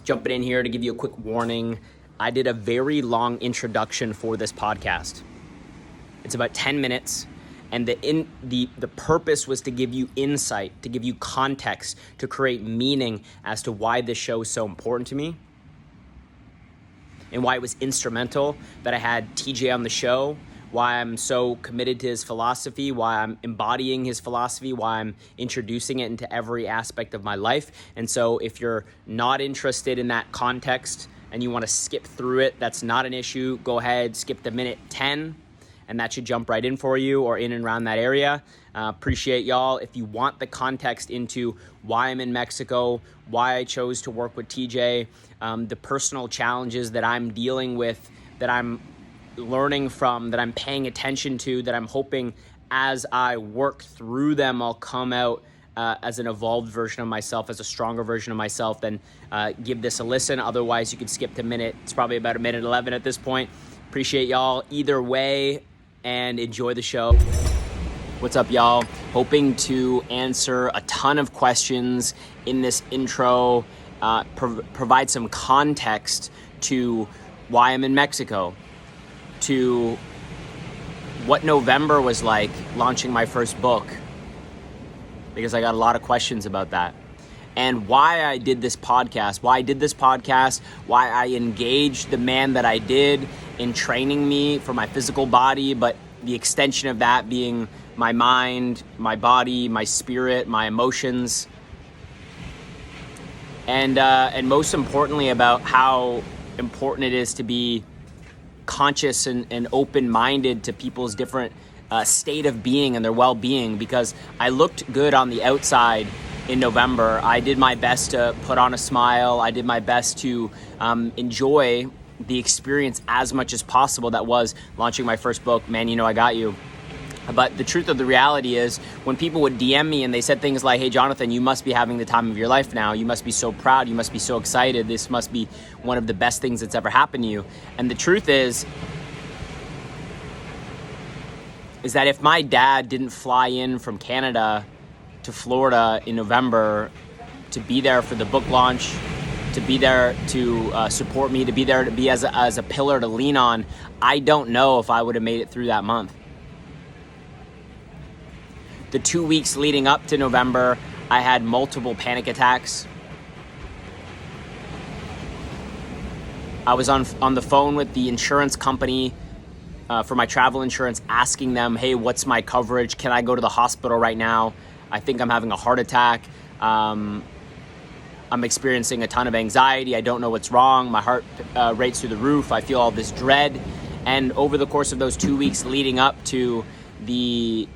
Jumping in here to give you a quick warning. I did a very long introduction for this podcast. It's about 10 minutes, and the purpose was to give you insight, to give you context, to create meaning as to why this show is so important to me and why it was instrumental that I had TJ on the show, why I'm so committed to his philosophy, why I'm embodying his philosophy, why I'm introducing it into every aspect of my life. And so if you're not interested in that context and you want to skip through it, that's not an issue. Go ahead, skip to minute 10, and that should jump right in for you or in and around that area. Appreciate y'all. If you want the context into why I'm in Mexico, why I chose to work with TJ, the personal challenges that I'm dealing with, that I'm learning from, that I'm paying attention to, that I'm hoping as I work through them, I'll come out as an evolved version of myself, as a stronger version of myself, then give this a listen. Otherwise, you could skip to it's probably about a minute 11 at this point. Appreciate y'all either way and enjoy the show. What's up, y'all? Hoping to answer a ton of questions in this intro, provide some context to why I'm in Mexico, to what November was like launching my first book, because I got a lot of questions about that, and why I did this podcast, why I engaged the man that I did in training me for my physical body, but the extension of that being my mind, my body, my spirit, my emotions, and most importantly about how important it is to be conscious and open-minded to people's different state of being and their well-being, because I looked good on the outside in November. I did my best to put on a smile. I did my best to enjoy the experience as much as possible that was launching my first book, Man, You Know I Got You. But the truth of the reality is, when people would DM me and they said things like, hey, Jonathan, you must be having the time of your life now. You must be so proud. You must be so excited. This must be one of the best things that's ever happened to you. And the truth is that if my dad didn't fly in from Canada to Florida in November to be there for the book launch, to be there to support me, to be there to be as a pillar to lean on, I don't know if I would have made it through that month. The 2 weeks leading up to November, I had multiple panic attacks. I was on the phone with the insurance company for my travel insurance, asking them, hey, what's my coverage? Can I go to the hospital right now? I think I'm having a heart attack. I'm experiencing a ton of anxiety. I don't know what's wrong. My heart rate's through the roof. I feel all this dread. And over the course of those 2 weeks leading up to the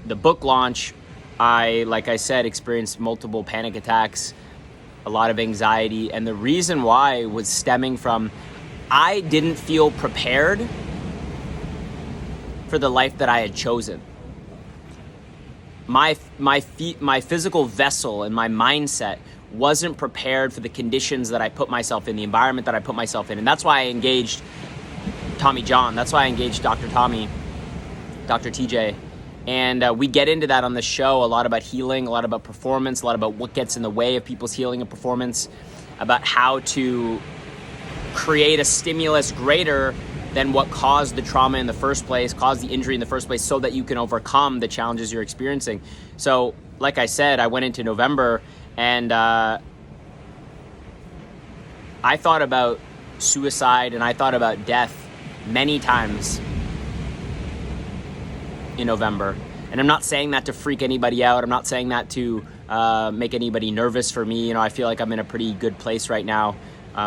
book launch, like I said, experienced multiple panic attacks, a lot of anxiety. And the reason why was stemming from, I didn't feel prepared for the life that I had chosen. My physical vessel and my mindset wasn't prepared for the conditions that I put myself in, the environment that I put myself in. And that's why I engaged Tommy John. That's why I engaged Dr. Tommy, Dr. TJ. And we get into that on the show, a lot about healing, a lot about performance, a lot about what gets in the way of people's healing and performance, about how to create a stimulus greater than what caused the trauma in the first place, caused the injury in the first place, so that you can overcome the challenges you're experiencing. So, like I said, I went into November and I thought about suicide and I thought about death many times in November. And I'm not saying that to freak anybody out. I'm not saying that to make anybody nervous for me. You know, I feel like I'm in a pretty good place right now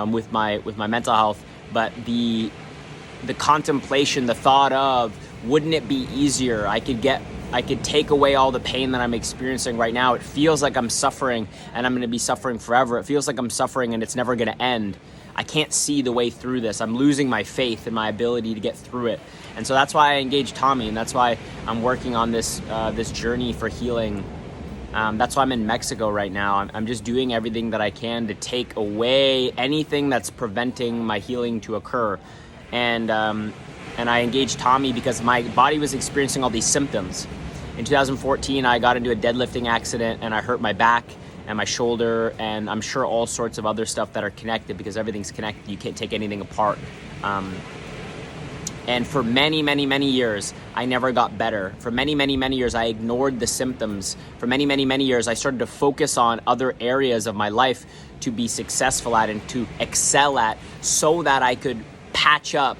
with my mental health. But the contemplation, the thought of, wouldn't it be easier? I could take away all the pain that I'm experiencing right now. It feels like I'm suffering and I'm going to be suffering forever. It feels like I'm suffering and it's never going to end. I can't see the way through this. I'm losing my faith in my ability to get through it. And so that's why I engaged Tommy, and that's why I'm working on this journey for healing. That's why I'm in Mexico right now. I'm just doing everything that I can to take away anything that's preventing my healing to occur. And I engaged Tommy because my body was experiencing all these symptoms. In 2014, I got into a deadlifting accident and I hurt my back. and my shoulder, and I'm sure all sorts of other stuff that are connected, because everything's connected. You can't take anything apart. And for many, many, many years, I never got better. For many, many, many years, I ignored the symptoms. For many, many, many years, I started to focus on other areas of my life to be successful at and to excel at, so that I could patch up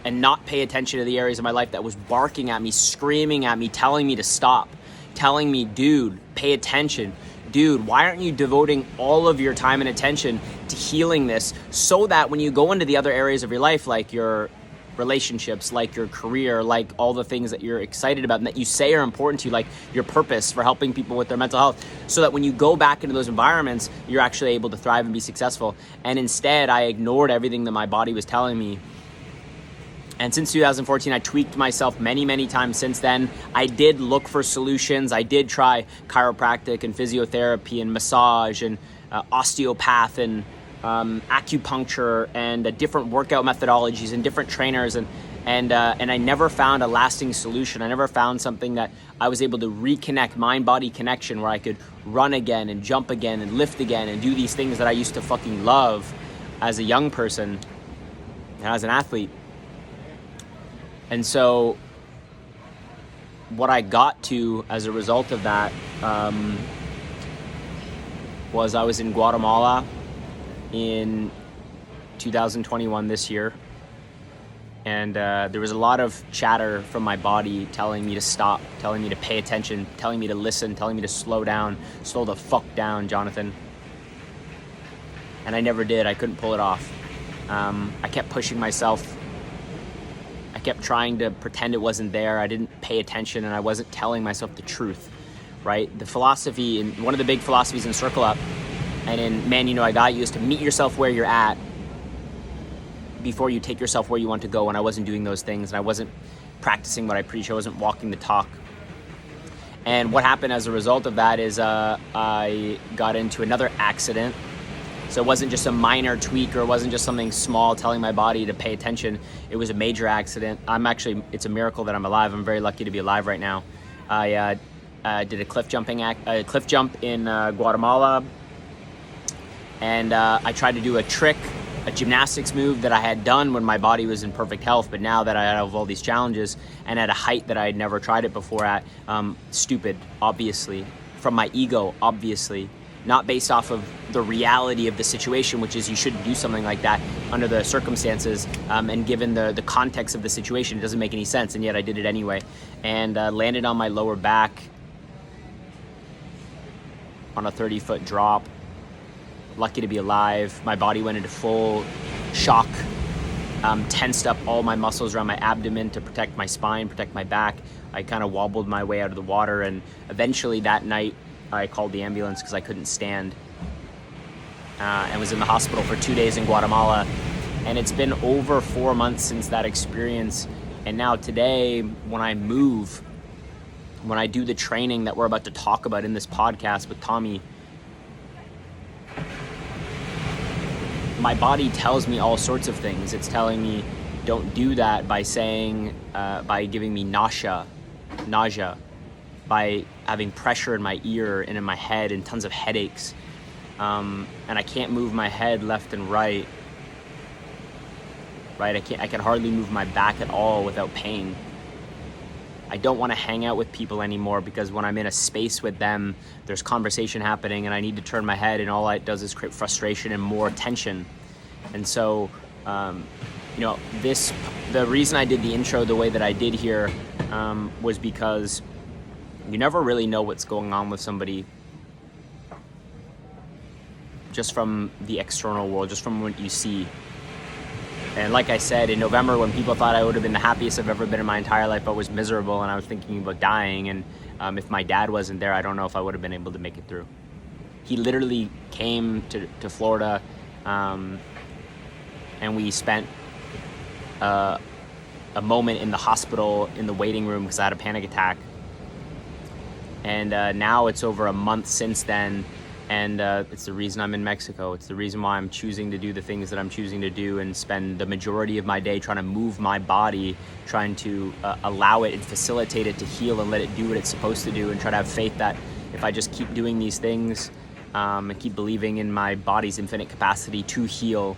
and not pay attention to the areas of my life that was barking at me, screaming at me, telling me to stop, telling me, dude, pay attention. Dude, why aren't you devoting all of your time and attention to healing this, so that when you go into the other areas of your life, like your relationships, like your career, like all the things that you're excited about and that you say are important to you, like your purpose for helping people with their mental health, so that when you go back into those environments, you're actually able to thrive and be successful. And instead, I ignored everything that my body was telling me. And since 2014, I tweaked myself many, many times since then. I did look for solutions. I did try chiropractic and physiotherapy and massage and osteopath and acupuncture and different workout methodologies and different trainers, and I never found a lasting solution. I never found something that I was able to reconnect, mind-body connection, where I could run again and jump again and lift again and do these things that I used to fucking love as a young person and as an athlete. And so what I got to as a result of that was I was in Guatemala in 2021, this year, and there was a lot of chatter from my body telling me to stop, telling me to pay attention, telling me to listen, telling me to slow down, slow the fuck down, Jonathan. And I never did. I couldn't pull it off. I kept pushing myself. I kept trying to pretend it wasn't there. I didn't pay attention, and I wasn't telling myself the truth, right? The philosophy, and one of the big philosophies in Circle Up and in Man, You Know I Got You, is to meet yourself where you're at before you take yourself where you want to go. And I wasn't doing those things, and I wasn't practicing what I preach. I wasn't walking the talk. And what happened as a result of that is I got into another accident. So it wasn't just a minor tweak, or it wasn't just something small telling my body to pay attention. It was a major accident. It's a miracle that I'm alive. I'm very lucky to be alive right now. I did a cliff jump in Guatemala. And I tried to do a trick, a gymnastics move that I had done when my body was in perfect health, but now that I have all these challenges and at a height that I had never tried it before at, stupid, obviously, from my ego, obviously, not based off of the reality of the situation, which is you shouldn't do something like that under the circumstances, and given the context of the situation, it doesn't make any sense, and yet I did it anyway, and landed on my lower back on a 30-foot drop. Lucky to be alive. My body went into full shock, tensed up all my muscles around my abdomen to protect my spine, protect my back. I kind of wobbled my way out of the water, and eventually that night I called the ambulance because I couldn't stand, and was in the hospital for 2 days in Guatemala. And it's been over 4 months since that experience. And now today, when I move, when I do the training that we're about to talk about in this podcast with Tommy, my body tells me all sorts of things. It's telling me don't do that by giving me nausea, by having pressure in my ear and in my head and tons of headaches. And I can't move my head left and right. I can hardly move my back at all without pain. I don't want to hang out with people anymore because when I'm in a space with them, there's conversation happening and I need to turn my head, and all it does is create frustration and more tension. And so, the reason I did the intro the way that I did here was because you never really know what's going on with somebody just from the external world, just from what you see. And like I said, in November, when people thought I would have been the happiest I've ever been in my entire life, I was miserable and I was thinking about dying. And if my dad wasn't there, I don't know if I would have been able to make it through. He literally came to Florida, and we spent a moment in the hospital in the waiting room because I had a panic attack. And now it's over a month since then. And it's the reason I'm in Mexico. It's the reason why I'm choosing to do the things that I'm choosing to do and spend the majority of my day trying to move my body, trying to allow it and facilitate it to heal and let it do what it's supposed to do, and try to have faith that if I just keep doing these things, and keep believing in my body's infinite capacity to heal,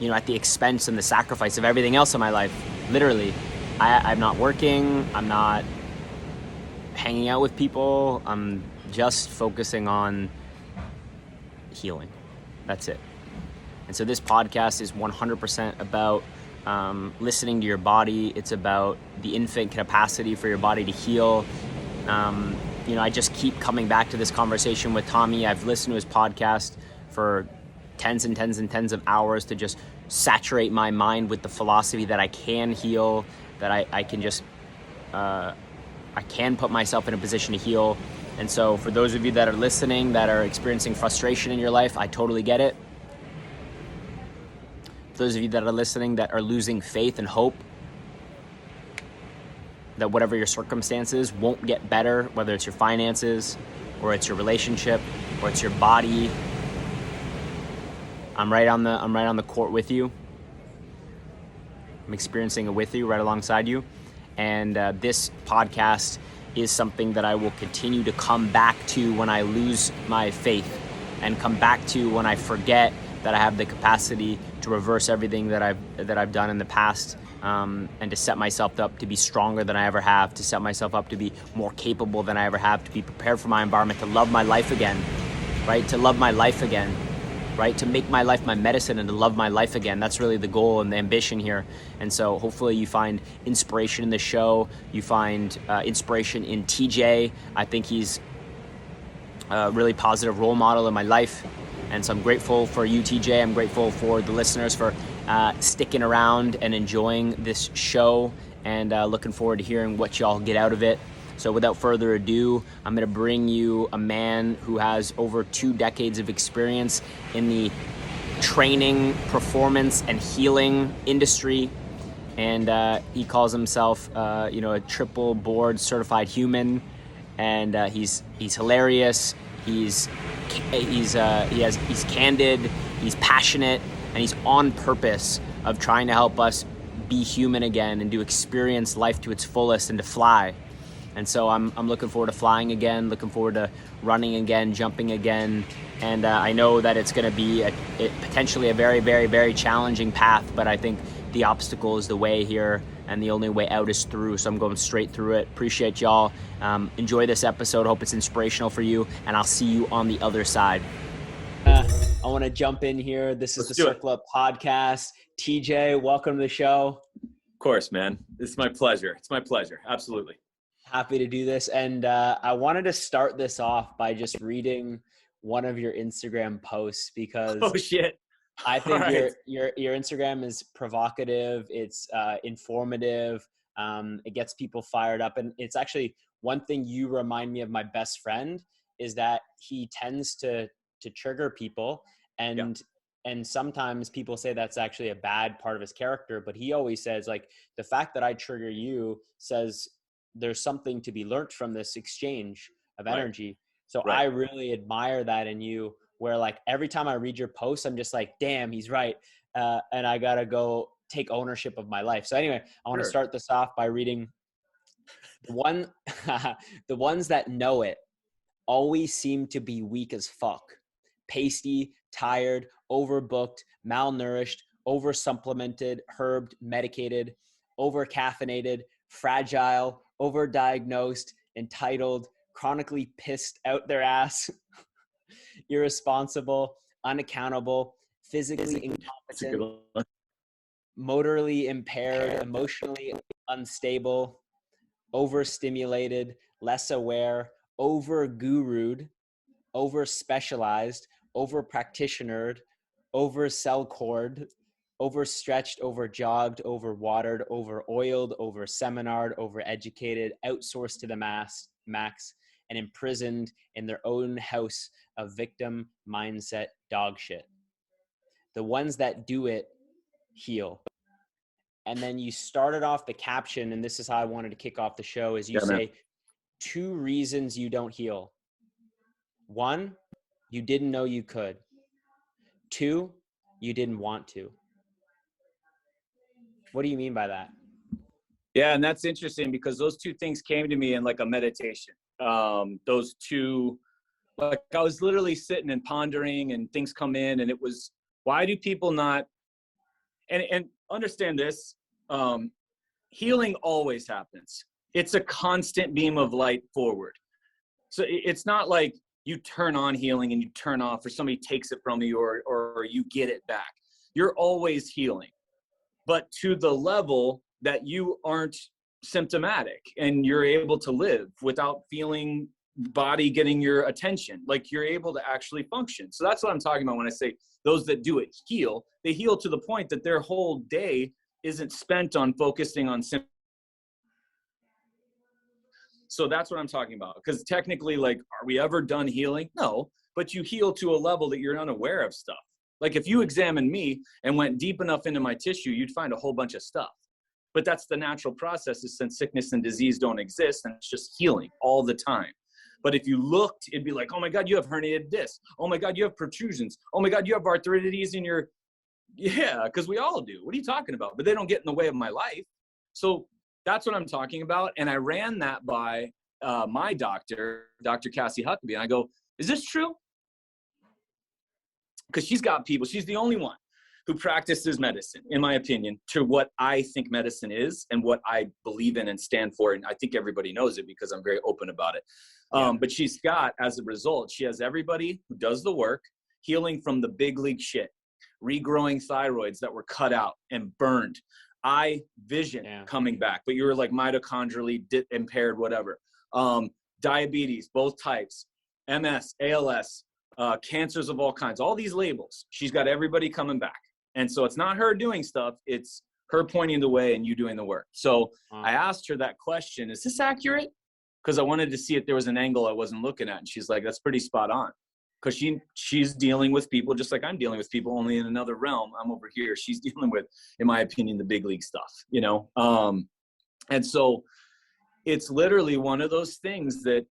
at the expense and the sacrifice of everything else in my life. Literally, I'm not working, I'm not hanging out with people, I'm just focusing on healing. That's it. And so this podcast is 100% about listening to your body. It's about the infinite capacity for your body to heal. I just keep coming back to this conversation with Tommy. I've listened to his podcast for tens and tens and tens of hours to just saturate my mind with the philosophy that I can heal, that I can just, I can put myself in a position to heal. And so for those of you that are listening, that are experiencing frustration in your life, I totally get it. For those of you that are listening that are losing faith and hope that whatever your circumstances won't get better, whether it's your finances or it's your relationship or it's your body, I'm right on the court with you. I'm experiencing it with you, right alongside you. And this podcast is something that I will continue to come back to when I lose my faith, and come back to when I forget that I have the capacity to reverse everything that I've done in the past, and to set myself up to be stronger than I ever have, to set myself up to be more capable than I ever have, to be prepared for my environment, to love my life again, right? To love my life again, right? To make my life my medicine and to love my life again. That's really the goal and the ambition here. And so hopefully you find inspiration in the show. You find inspiration in TJ. I think he's a really positive role model in my life. And so I'm grateful for you, TJ. I'm grateful for the listeners for sticking around and enjoying this show, and looking forward to hearing what y'all get out of it. So without further ado, I'm going to bring you a man who has over 2 decades of experience in the training, performance, and healing industry. And he calls himself, a triple board certified human. And he's hilarious. He's candid. He's passionate, and he's on purpose of trying to help us be human again and to experience life to its fullest and to fly. And so I'm looking forward to flying again, looking forward to running again, jumping again. And I know that it's going to be potentially a very, very, very challenging path, but I think the obstacle is the way here, and the only way out is through. So I'm going straight through it. Appreciate y'all. Enjoy this episode. Hope it's inspirational for you, and I'll see you on the other side. I want to jump in here. This is the Circle Up podcast. TJ, welcome to the show. Of course, man. It's my pleasure. It's my pleasure. Absolutely. Happy to do this. And I wanted to start this off by just reading one of your Instagram posts, because oh shit, I think your Instagram is provocative. It's informative. It gets people fired up. And it's actually one thing you remind me of my best friend, is that he tends to trigger people. And sometimes people say that's actually a bad part of his character. But he always says, like, the fact that I trigger you says there's something to be learned from this exchange of energy. So I really admire that in you, where like every time I read your posts, I'm just like, damn, he's right. And I got to go take ownership of my life. So anyway, I want to start this off by reading the ones that know it always seem to be weak as fuck, pasty, tired, overbooked, malnourished, oversupplemented, herbed, medicated, overcaffeinated, fragile, overdiagnosed, entitled, chronically pissed out their ass, irresponsible, unaccountable, physically incompetent, motorily impaired, emotionally unstable, overstimulated, less aware, over-gurued, over-specialized, over-practitionered, over-cell-cored, overstretched, overjogged, overwatered, over-oiled, over-seminared, over-educated, outsourced to the max, and imprisoned in their own house of victim mindset dog shit. The ones that do it heal. And then you started off the caption, and this is how I wanted to kick off the show, is you say, 2 reasons you don't heal. 1, you didn't know you could. 2, you didn't want to. What do you mean by that? Yeah, and that's interesting, because those 2 things came to me in like a meditation. Those two, like I was literally sitting and pondering and things come in and it was, why do people not, and understand this, healing always happens. It's a constant beam of light forward. So it's not like you turn on healing and you turn off or somebody takes it from you or you get it back. You're always healing, but to the level that you aren't symptomatic and you're able to live without feeling body getting your attention. Like you're able to actually function. So that's what I'm talking about when I say those that do it heal. They heal to the point that their whole day isn't spent on focusing on symptoms. So that's what I'm talking about. Because technically, like, are we ever done healing? No, but you heal to a level that you're unaware of stuff. Like if you examined me and went deep enough into my tissue, you'd find a whole bunch of stuff. But that's the natural process, is since sickness and disease don't exist, and it's just healing all the time. But if you looked, it'd be like, oh my God, you have herniated discs. Oh my God, you have protrusions. Oh my God, you have arthritides in your, yeah, because we all do. What are you talking about? But they don't get in the way of my life. So that's what I'm talking about. And I ran that by my doctor, Dr. Cassie Huckabee. And I go, is this true? Because she's got people, she's the only one who practices medicine, in my opinion, to what I think medicine is and what I believe in and stand for. And I think everybody knows it because I'm very open about it. But she's got, as a result, she has everybody who does the work, healing from the big league shit, regrowing thyroids that were cut out and burned, eye vision coming back, but you were like mitochondrially impaired, whatever. Diabetes, both types, MS, ALS, cancers of all kinds, all these labels. She's got everybody coming back. And so it's not her doing stuff, it's her pointing the way and you doing the work. So I asked her that question, is this accurate? Because I wanted to see if there was an angle I wasn't looking at. And she's like, that's pretty spot on. Because she's dealing with people just like I'm dealing with people, only in another realm. I'm over here. She's dealing with, in my opinion, the big league stuff, you know? And so it's literally one of those things that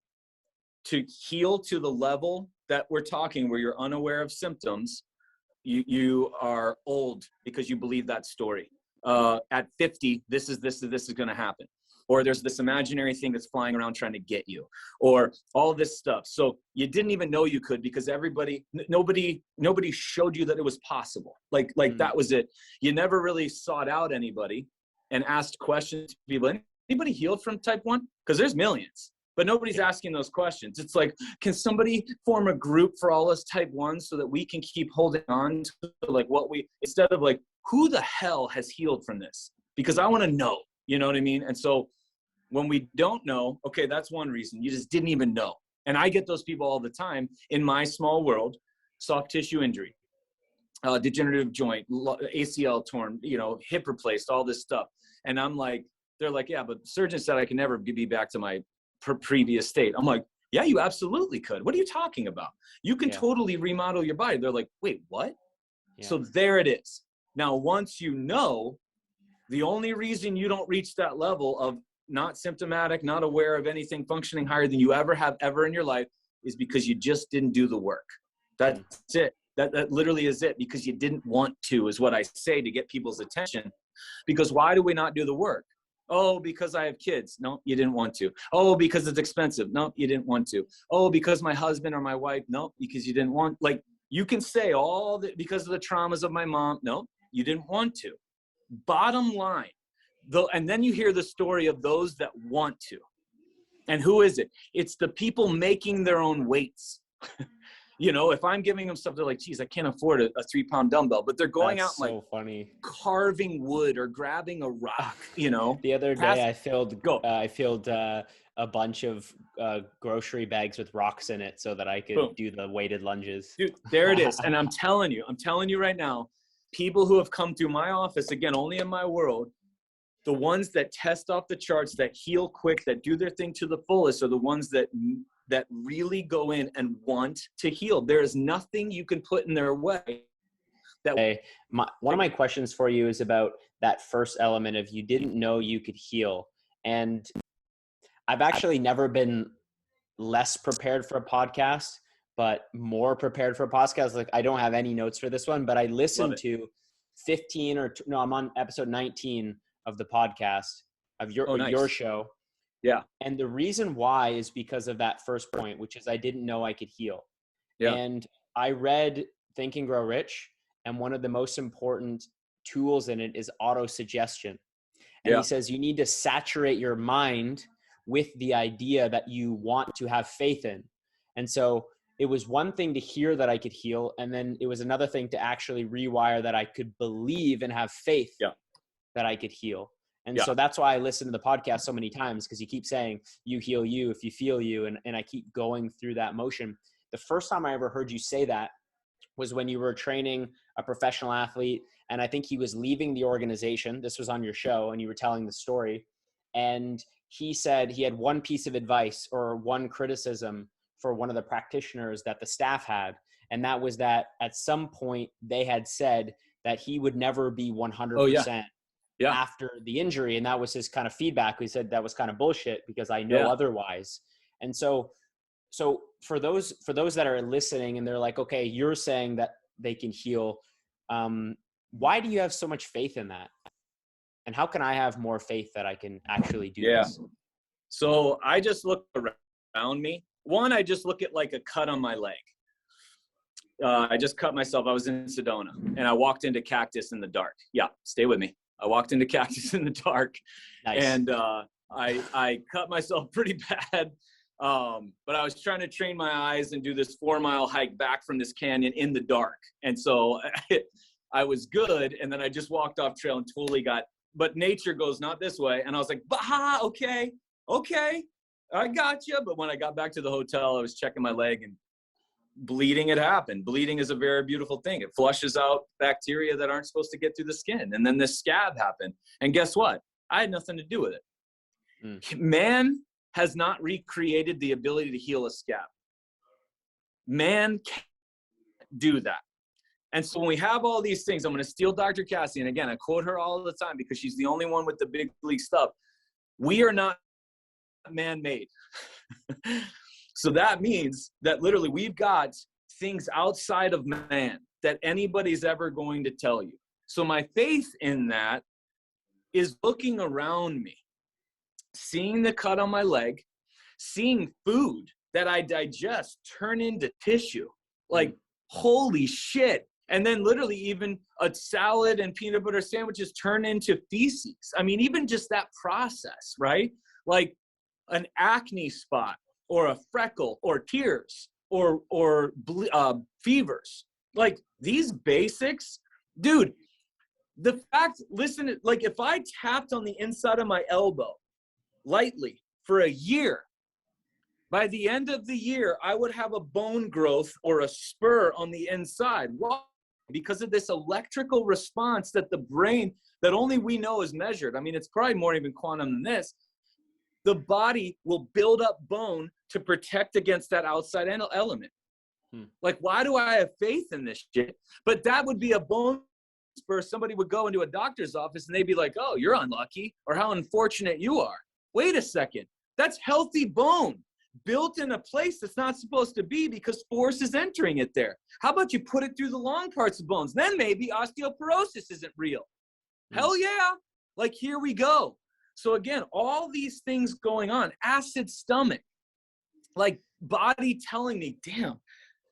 to heal to the level that we're talking, where you're unaware of symptoms, you are old because you believe that story. At 50, this is going to happen. Or there's this imaginary thing that's flying around trying to get you, or all this stuff. So you didn't even know you could, because nobody showed you that it was possible. Like that was it. You never really sought out anybody and asked questions to people. Anybody healed from type 1? Because there's millions, but nobody's asking those questions. It's like, can somebody form a group for all us type 1s so that we can keep holding on to like what we, instead of like, who the hell has healed from this? Because I want to know, you know what I mean? And so when we don't know, okay, that's one reason. You just didn't even know. And I get those people all the time in my small world. Soft tissue injury, degenerative joint, ACL torn, hip replaced, all this stuff. And I'm like, they're like, yeah, but the surgeon said I can never be back to my previous state. I'm like, yeah, you absolutely could. What are you talking about? You can totally remodel your body. They're like, wait, what? So there it is. Now, once you know, the only reason you don't reach that level of not symptomatic, not aware of anything functioning higher than you ever have ever in your life is because you just didn't do the work. That's it. That literally is it, because you didn't want to, is what I say to get people's attention. Because why do we not do the work? Oh, because I have kids. No, you didn't want to. Oh, because it's expensive. No, you didn't want to. Oh, because my husband or my wife. No, because you didn't want, like, you can say all that because of the traumas of my mom. No, you didn't want to. Bottom line, and then you hear the story of those that want to. And who is it? It's the people making their own weights. If I'm giving them stuff, they're like, geez, I can't afford a 3-pound dumbbell, but they're going out and funny. Carving wood or grabbing a rock, The other day I filled a bunch of grocery bags with rocks in it so that I could do the weighted lunges. Dude, there it is. And I'm telling you right now, people who have come through my office, again, only in my world, the ones that test off the charts, that heal quick, that do their thing to the fullest, are the ones that really go in and want to heal. There is nothing you can put in their way. One of my questions for you is about that first element of you didn't know you could heal. And I've actually never been less prepared for a podcast, but more prepared for a podcast. Like, I don't have any notes for this one, but I listened to 15 I'm on episode 19 of the podcast of your show. Yeah. And the reason why is because of that first point, which is I didn't know I could heal. Yeah. And I read Think and Grow Rich, and one of the most important tools in it is auto-suggestion. And he says you need to saturate your mind with the idea that you want to have faith in. And so it was one thing to hear that I could heal, and then it was another thing to actually rewire that I could believe and have faith that I could heal. And so that's why I listen to the podcast so many times, because you keep saying you heal you if you feel you. And I keep going through that motion. The first time I ever heard you say that was when you were training a professional athlete. And I think he was leaving the organization. This was on your show and you were telling the story. And he said he had one piece of advice or one criticism for one of the practitioners that the staff had. And that was that at some point they had said that he would never be 100% after the injury. And that was his kind of feedback. He said that was kind of bullshit because I know otherwise. And so for those that are listening and they're like, okay, you're saying that they can heal. Why do you have so much faith in that? And how can I have more faith that I can actually do this? So I just look around me. One, I just look at like a cut on my leg. I just cut myself. I was in Sedona and I walked into cactus in the dark. Yeah, stay with me. I walked into cactus in the dark. Nice. And I cut myself pretty bad. But I was trying to train my eyes and do this 4-mile hike back from this canyon in the dark. And so I was good. And then I just walked off trail and totally but nature goes not this way. And I was like, bah, okay, I got you. But when I got back to the hotel, I was checking my leg and bleeding had happened. Bleeding is a very beautiful thing. It flushes out bacteria that aren't supposed to get through the skin. And then this scab happened. And guess what? I had nothing to do with it. Man has not recreated the ability to heal a scab. Man can't do that. And so when we have all these things, I'm going to steal Dr. Cassie. And again, I quote her all the time because she's the only one with the big league stuff. We are not man-made. So that means that literally we've got things outside of man that anybody's ever going to tell you. So my faith in that is looking around me, seeing the cut on my leg, seeing food that I digest turn into tissue. Like, holy shit. And then literally even a salad and peanut butter sandwiches turn into feces. I mean, even just that process, right? Like an acne spot or a freckle or tears or fevers. Like these basics, dude, the fact, listen, like if I tapped on the inside of my elbow lightly for a year, by the end of the year, I would have a bone growth or a spur on the inside. Why? Because of this electrical response that the brain, that only we know is measured. I mean, it's probably more even quantum than this. The body will build up bone to protect against that outside element. Like, why do I have faith in this shit? But that would be a bone spur. Somebody would go into a doctor's office and they'd be like, oh, you're unlucky, or how unfortunate you are. Wait a second. That's healthy bone built in a place that's not supposed to be because force is entering it there. How about you put it through the long parts of bones? Then maybe osteoporosis isn't real. Hell yeah. Like, here we go. So again, all these things going on, acid stomach, like body telling me, damn,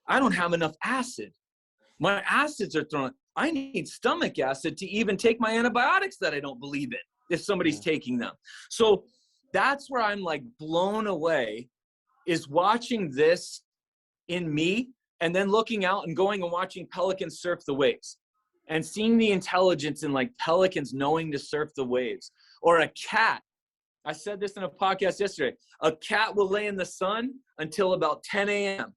I don't have enough acid. My acids are thrown. I need stomach acid to even take my antibiotics that I don't believe in if somebody's taking them. So that's where I'm like blown away, is watching this in me and then looking out and going and watching pelicans surf the waves and seeing the intelligence in like pelicans knowing to surf the waves. Or a cat. I said this in a podcast yesterday. A cat will lay in the sun until about 10 a.m.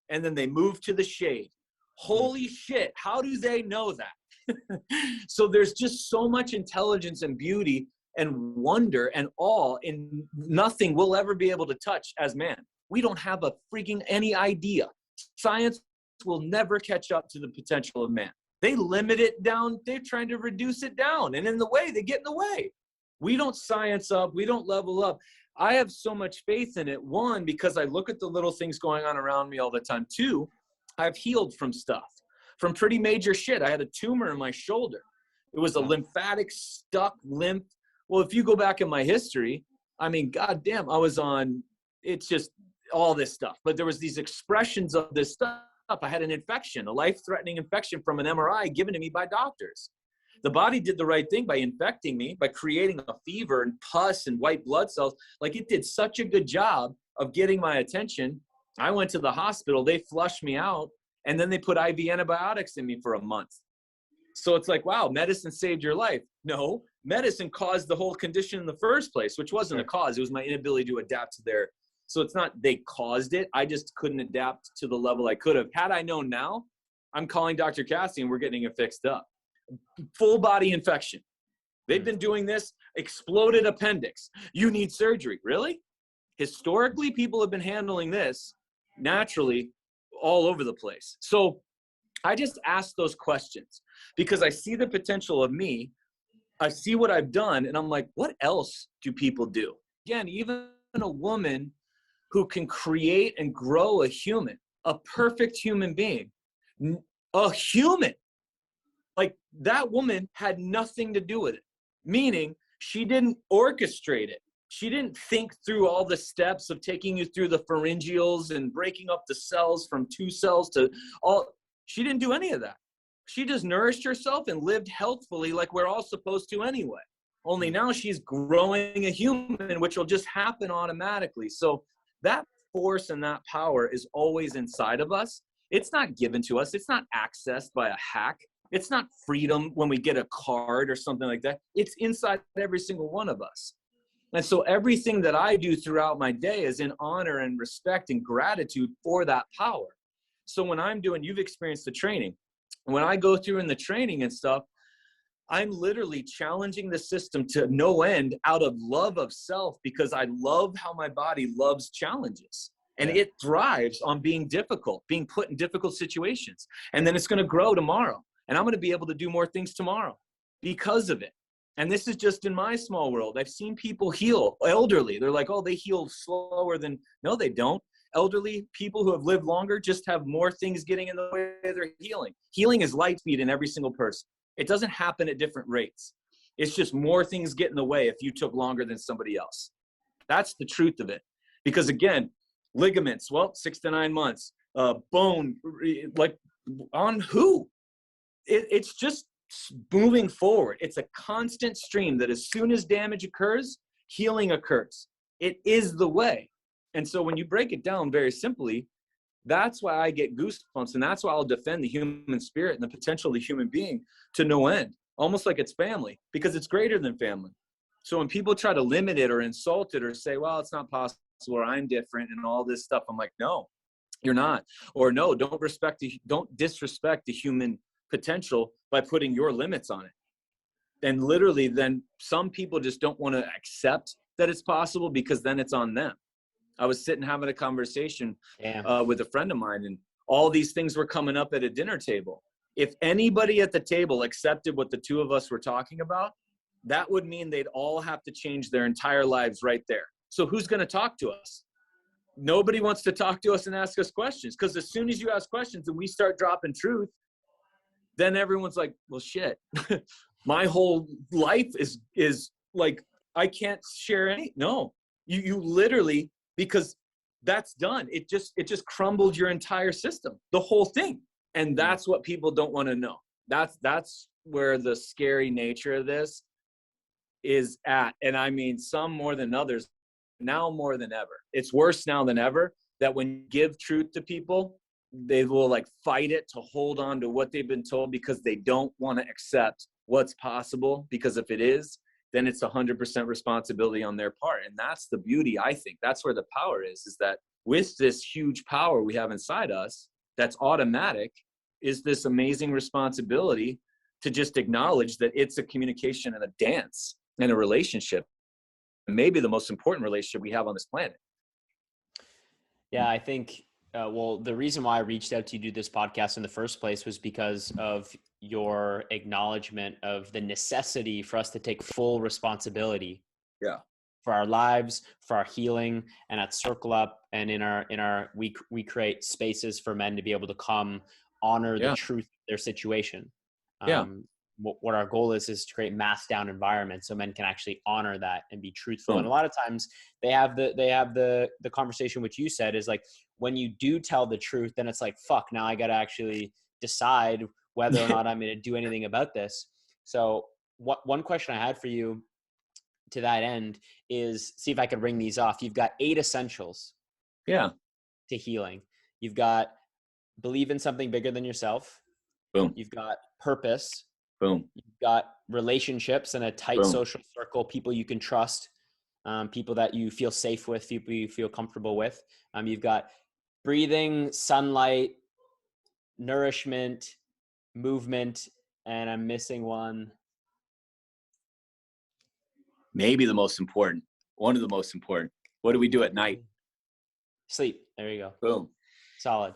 and then they move to the shade. Holy shit. How do they know that? So there's just so much intelligence and beauty and wonder and awe in nothing we'll ever be able to touch as man. We don't have a freaking any idea. Science will never catch up to the potential of man. They limit it down. They're trying to reduce it down. And in the way, they get in the way. We don't science up. We don't level up. I have so much faith in it. One, because I look at the little things going on around me all the time. Two, I've healed from stuff, from pretty major shit. I had a tumor in my shoulder. It was a lymphatic stuck lymph. Well, if you go back in my history, I mean, goddamn, I was on, it's just all this stuff. But there was these expressions of this stuff. I had an infection, a life-threatening infection from an MRI given to me by doctors. The body did the right thing by infecting me, by creating a fever and pus and white blood cells. Like, it did such a good job of getting my attention. I went to the hospital, they flushed me out, and then they put IV antibiotics in me for a month. So it's like, wow, medicine saved your life. No, medicine caused the whole condition in the first place, which wasn't a cause. It was my inability to adapt to their, so it's not they caused it. I just couldn't adapt to the level I could have. Had I known now, I'm calling Dr. Cassie and we're getting it fixed up. Full body infection. They've been doing this, exploded appendix. You need surgery. Really? Historically, people have been handling this naturally all over the place. So I just ask those questions because I see the potential of me. I see what I've done, and I'm like, what else do people do? Again, even a woman who can create and grow a human, a perfect human being, a human, like that woman had nothing to do with it, meaning she didn't orchestrate it. She didn't think through all the steps of taking you through the pharyngeals and breaking up the cells from 2 cells to all. She didn't do any of that. She just nourished herself and lived healthfully like we're all supposed to anyway. Only now she's growing a human, which will just happen automatically. So that force and that power is always inside of us. It's not given to us. It's not accessed by a hack. It's not freedom when we get a card or something like that. It's inside every single one of us. And so everything that I do throughout my day is in honor and respect and gratitude for that power. So when I'm doing, you've experienced the training. When I go through in the training and stuff, I'm literally challenging the system to no end out of love of self because I love how my body loves challenges. And it thrives on being difficult, being put in difficult situations. And then it's going to grow tomorrow. And I'm going to be able to do more things tomorrow because of it. And this is just in my small world. I've seen people heal, elderly. They're like, oh, they heal slower than, no, they don't. Elderly people who have lived longer just have more things getting in the way of their healing. Healing is light speed in every single person. It doesn't happen at different rates. It's just more things get in the way if you took longer than somebody else. That's the truth of it. Because again, ligaments, well, 6 to 9 months. Bone, like on who? It's just moving forward. It's a constant stream that as soon as damage occurs, healing occurs. It is the way. And so when you break it down very simply, that's why I get goosebumps. And that's why I'll defend the human spirit and the potential of the human being to no end, almost like it's family, because it's greater than family. So when people try to limit it or insult it or say, well, it's not possible, or I'm different and all this stuff, I'm like, no, you're not. Or no, don't disrespect the human potential by putting your limits on it. And literally then some people just don't want to accept that it's possible because then it's on them. I was sitting having a conversation with a friend of mine, and all these things were coming up at a dinner table. If anybody at the table accepted what the two of us were talking about, that would mean they'd all have to change their entire lives right there. So who's going to talk to us? Nobody wants to talk to us and ask us questions, because as soon as you ask questions and we start dropping truth, then everyone's like, well, shit, my whole life is like, I can't share any. No, you literally, because that's done. It just crumbled your entire system, the whole thing. And that's what people don't want to know. That's where the scary nature of this is at. And I mean, some more than others, now more than ever. It's worse now than ever that when you give truth to people, they will like fight it to hold on to what they've been told because they don't want to accept what's possible. Because if it is, then it's 100% responsibility on their part. And that's the beauty, I think. That's where the power is that with this huge power we have inside us, that's automatic, is this amazing responsibility to just acknowledge that it's a communication and a dance and a relationship. Maybe the most important relationship we have on this planet. Yeah, I think, well, the reason why I reached out to you to do this podcast in the first place was because of your acknowledgement of the necessity for us to take full responsibility for our lives, for our healing, and at Circle Up and in our we create spaces for men to be able to come honor the truth of their situation. what our goal is to create mass down environments so men can actually honor that and be truthful. Boom. And a lot of times they have the conversation which you said is like, when you do tell the truth, then it's like, fuck, now I got to actually decide whether or not I'm going to do anything about this. So one question I had for you to that end is, see if I could ring these off. You've got 8 essentials to healing. You've got believe in something bigger than yourself. Boom. You've got purpose. Boom. You've got relationships and a tight Boom. social circle, people you can trust, people that you feel safe with, people you feel comfortable with. You've got breathing, sunlight, nourishment, movement, and I'm missing one. Maybe the most important. One of the most important. What do we do at night? Sleep. There you go. Boom. Solid.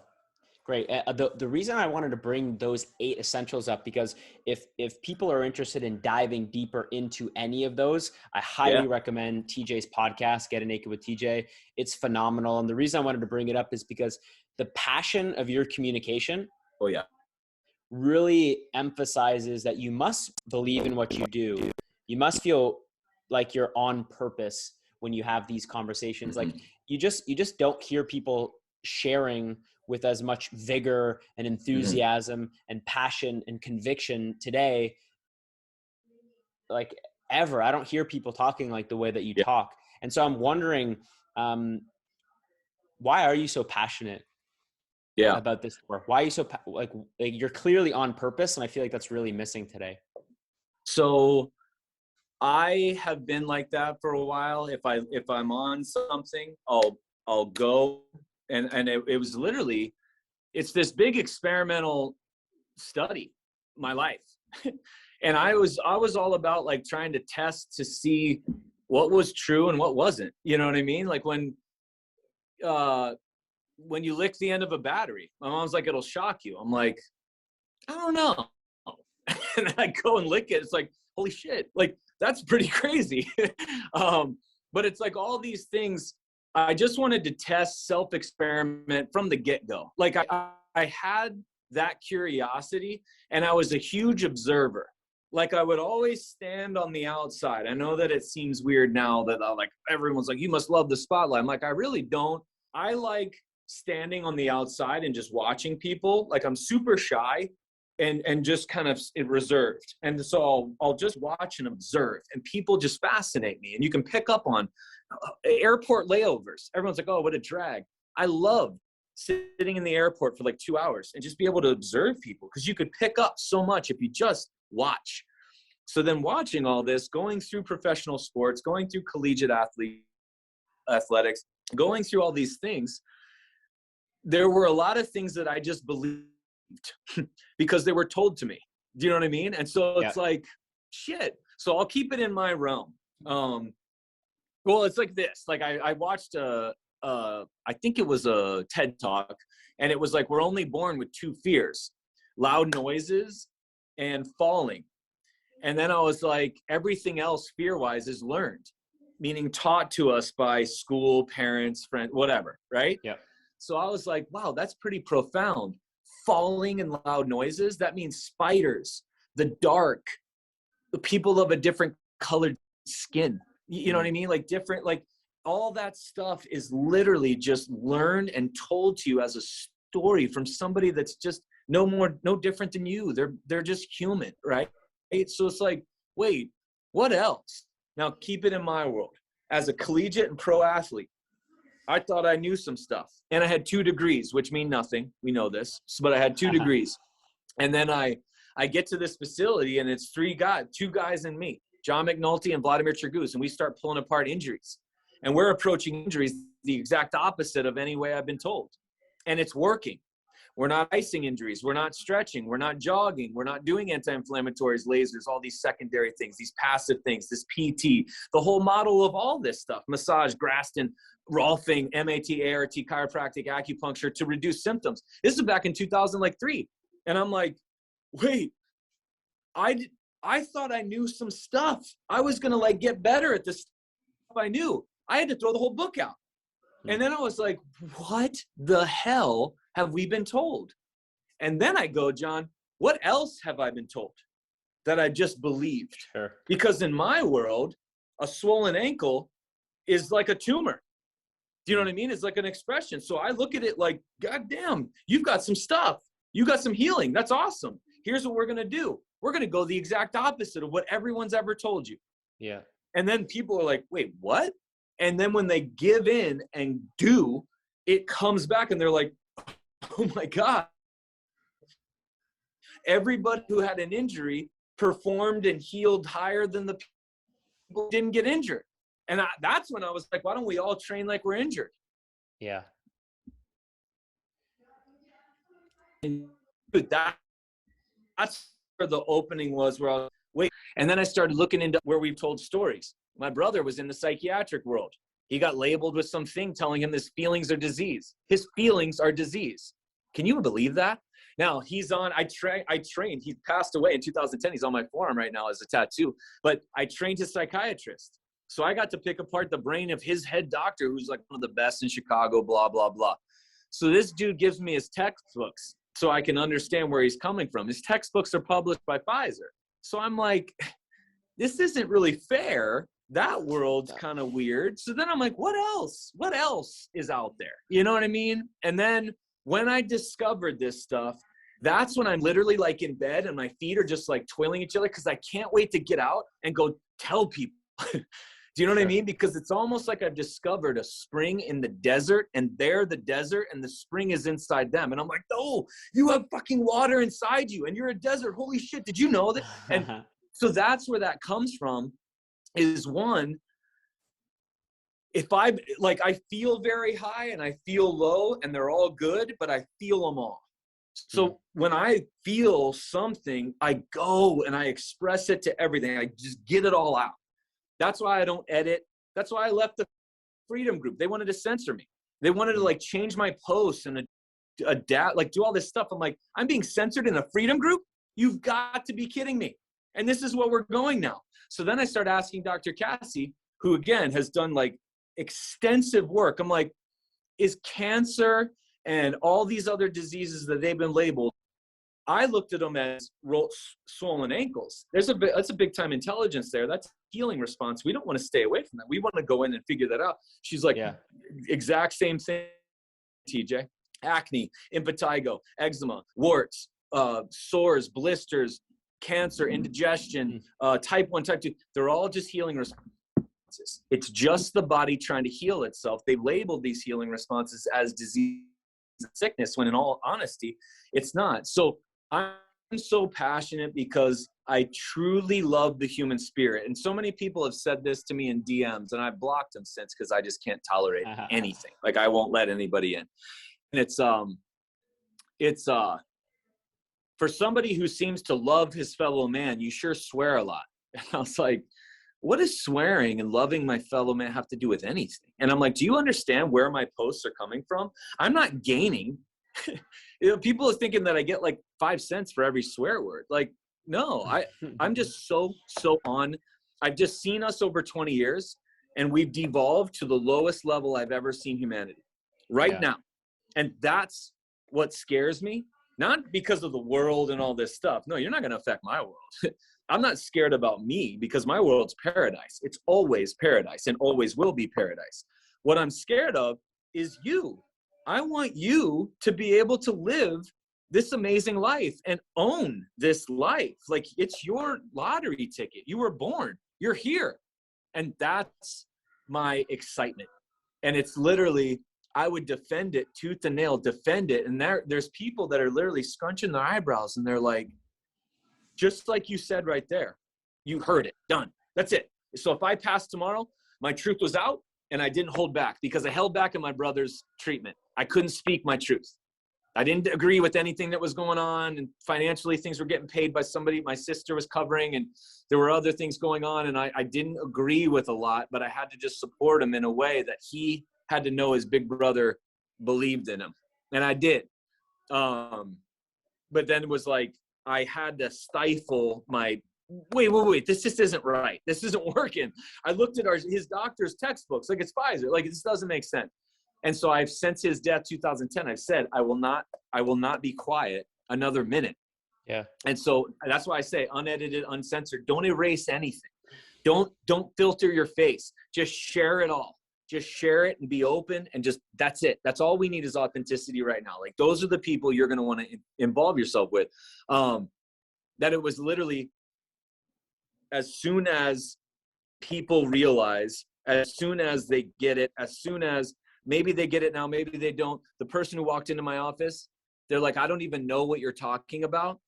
Great. The reason I wanted to bring those 8 essentials up, because if people are interested in diving deeper into any of those, I highly recommend TJ's podcast, Gettin Naked with TJ. It's phenomenal. And the reason I wanted to bring it up is because the passion of your communication really emphasizes that you must believe in what you do. You must feel like you're on purpose when you have these conversations. Like you just don't hear people sharing with as much vigor and enthusiasm and passion and conviction today, like ever. I don't hear people talking like the way that you talk. And so I'm wondering, why are you so passionate about this work? Why are you so like you're clearly on purpose, and I feel like that's really missing today. So I have been like that for a while. If I'm on something, I'll go, and it was literally, it's this big experimental study, my life. And I was all about like trying to test to see what was true and what wasn't. You know what I mean? Like when you lick the end of a battery, my mom's like, it'll shock you. I'm like, I don't know. And I go and lick it. It's like, holy shit. Like, that's pretty crazy. But it's like all these things, I just wanted to test, self-experiment from the get-go. Like I had that curiosity, and I was a huge observer. Like I would always stand on the outside. I know that it seems weird now that like everyone's like, you must love the spotlight. I'm like, I really don't. I like standing on the outside and just watching people. Like I'm super shy and just kind of reserved. And so I'll just watch and observe, and people just fascinate me. And you can pick up on airport layovers. Everyone's like, oh, what a drag. I love sitting in the airport for like 2 hours and just be able to observe people, because you could pick up so much if you just watch. So then watching all this, going through professional sports, going through collegiate athletics, going through all these things, there were a lot of things that I just believed because they were told to me. Do you know what I mean? And so it's like, shit. So I'll keep it in my realm. Well, it's like this. Like I watched I think it was a TED Talk, and it was like, we're only born with 2 fears: loud noises and falling. And then I was like, everything else fear-wise is learned, meaning taught to us by school, parents, friends, whatever, right? Yeah. So I was like, wow, that's pretty profound. Falling and loud noises, that means spiders, the dark, the people of a different colored skin. You know what I mean? Like different, like all that stuff is literally just learned and told to you as a story from somebody that's just no different than you. They're just human, right? So it's like, wait, what else? Now keep it in my world. As a collegiate and pro athlete, I thought I knew some stuff, and I had 2 degrees, which mean nothing. We know this, but I had 2 degrees. And then I get to this facility, and it's 2 guys and me, John McNulty and Vladimir Traguz, and we start pulling apart injuries. And we're approaching injuries the exact opposite of any way I've been told. And it's working. We're not icing injuries. We're not stretching. We're not jogging. We're not doing anti-inflammatories, lasers, all these secondary things, these passive things, this PT, the whole model of all this stuff, massage, Graston, Rolfing, MAT, ART, chiropractic, acupuncture to reduce symptoms. This is back in 2003. And I'm like, wait, I thought I knew some stuff. I was going to like get better at this stuff I knew. I had to throw the whole book out. And then I was like, what the hell have we been told? And then I go, John, what else have I been told? that I just believed. Sure. Because in my world, a swollen ankle is like a tumor. Do you know what I mean? It's like an expression. So I look at it like, God damn, you've got some stuff. You got some healing. That's awesome. Here's what we're going to do. We're going to go the exact opposite of what everyone's ever told you. Yeah. And then people are like, wait, what? And then when they give in and do, it comes back and they're like, oh my God. Everybody who had an injury performed and healed higher than the people who didn't get injured. And that's when I was like, why don't we all train like we're injured? Yeah. And that's where the opening was, where I was, wait. And then I started looking into where we've told stories. My brother was in the psychiatric world. He got labeled with something telling him his feelings are disease. His feelings are disease. Can you believe that? Now he's on, I trained, he passed away in 2010. He's on my forearm right now as a tattoo, but I trained his psychiatrist. So I got to pick apart the brain of his head doctor, who's like one of the best in Chicago, blah, blah, blah. So this dude gives me his textbooks so I can understand where he's coming from. His textbooks are published by Pfizer. So I'm like, this isn't really fair. That world's kind of weird. So then I'm like, what else? What else is out there? You know what I mean? And then when I discovered this stuff, that's when I'm literally like in bed and my feet are just like twirling each other because I can't wait to get out and go tell people. Do you know what I mean? Because it's almost like I've discovered a spring in the desert, and they're the desert and the spring is inside them. And I'm like, no, you have fucking water inside you and you're a desert. Holy shit. Did you know that? And so that's where that comes from, is one, if I feel very high and I feel low and they're all good, but I feel them all. So when I feel something, I go and I express it to everything. I just get it all out. That's why I don't edit. That's why I left the Freedom Group. They wanted to censor me. They wanted to like change my posts and adapt, like do all this stuff. I'm like, I'm being censored in a Freedom Group? You've got to be kidding me. And this is what we're going now. So then I start asking Dr. Cassie, who again has done like extensive work. I'm like, is cancer and all these other diseases that they've been labeled, I looked at them as swollen ankles. That's a big time intelligence there. That's a healing response. We don't want to stay away from that. We want to go in and figure that out. She's like, exact same thing, TJ. Acne, impetigo, eczema, warts, sores, blisters, cancer, indigestion, type 1, type 2. They're all just healing responses. It's just the body trying to heal itself. They labeled these healing responses as disease and sickness, when in all honesty, it's not. So I'm so passionate because I truly love the human spirit. And so many people have said this to me in DMs, and I've blocked them since because I just can't tolerate anything. Like I won't let anybody in. And it's for somebody who seems to love his fellow man, you sure swear a lot. And I was like, what does swearing and loving my fellow man have to do with anything? And I'm like, do you understand where my posts are coming from? I'm not gaining. You know, people are thinking that I get like 5 cents for every swear word. Like, no, I'm just so on. I've just seen us over 20 years, and we've devolved to the lowest level I've ever seen humanity right now. And that's what scares me. Not because of the world and all this stuff. No, you're not going to affect my world. I'm not scared about me because my world's paradise. It's always paradise and always will be paradise. What I'm scared of is you. I want you to be able to live this amazing life and own this life. Like it's your lottery ticket. You were born. You're here. And that's my excitement. And it's literally, I would defend it tooth and nail, defend it. And there's people that are literally scrunching their eyebrows and they're like, just like you said right there, you heard it, done. That's it. So if I pass tomorrow, my truth was out and I didn't hold back because I held back in my brother's treatment. I couldn't speak my truth. I didn't agree with anything that was going on, and financially things were getting paid by somebody my sister was covering, and there were other things going on, and I didn't agree with a lot, but I had to just support him in a way that he had to know his big brother believed in him. And I did. But then it was like, I had to stifle my, wait, this just isn't right. This isn't working. I looked at his doctor's textbooks, like it's Pfizer, like this doesn't make sense. And so I've, since his death, 2010, I've said, I will not be quiet another minute. Yeah. And so that's why I say unedited, uncensored. Don't erase anything. Don't filter your face. Just share it all. Just share it and be open, and just, that's it. That's all we need is authenticity right now. Like, those are the people you're going to want to involve yourself with. That it was literally, as soon as people realize, as soon as they get it, as soon as maybe they get it now, maybe they don't. The person who walked into my office, they're like, I don't even know what you're talking about,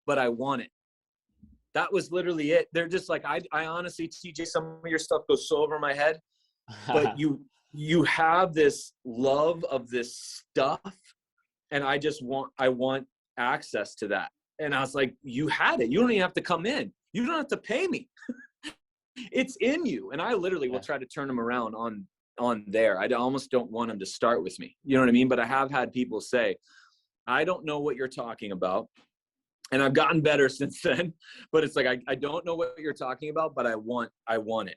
but I want it. That was literally it. They're just like, I honestly, TJ, some of your stuff goes so over my head, but you have this love of this stuff, and I want access to that. And I was like, you had it. You don't even have to come in. You don't have to pay me. It's in you. And I literally will try to turn them around on there. I almost don't want them to start with me. You know what I mean? But I have had people say, I don't know what you're talking about. And I've gotten better since then, but it's like, I don't know what you're talking about, but I want it.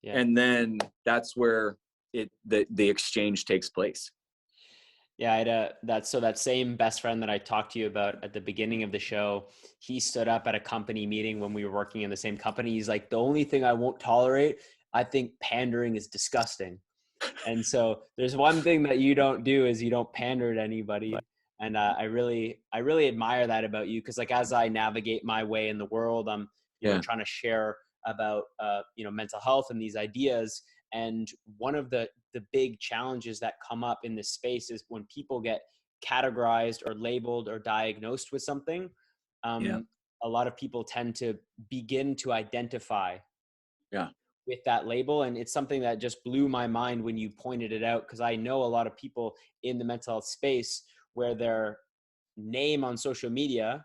Yeah. And then that's where the exchange takes place. Yeah, I had that same best friend that I talked to you about at the beginning of the show, he stood up at a company meeting when we were working in the same company. He's like, the only thing I won't tolerate, I think pandering is disgusting. And so there's one thing that you don't do is you don't pander to anybody. And I really admire that about you, because like, as I navigate my way in the world, I'm trying to share about mental health and these ideas. And one of the big challenges that come up in this space is when people get categorized or labeled or diagnosed with something. A lot of people tend to begin to identify with that label. And it's something that just blew my mind when you pointed it out, because I know a lot of people in the mental health space where their name on social media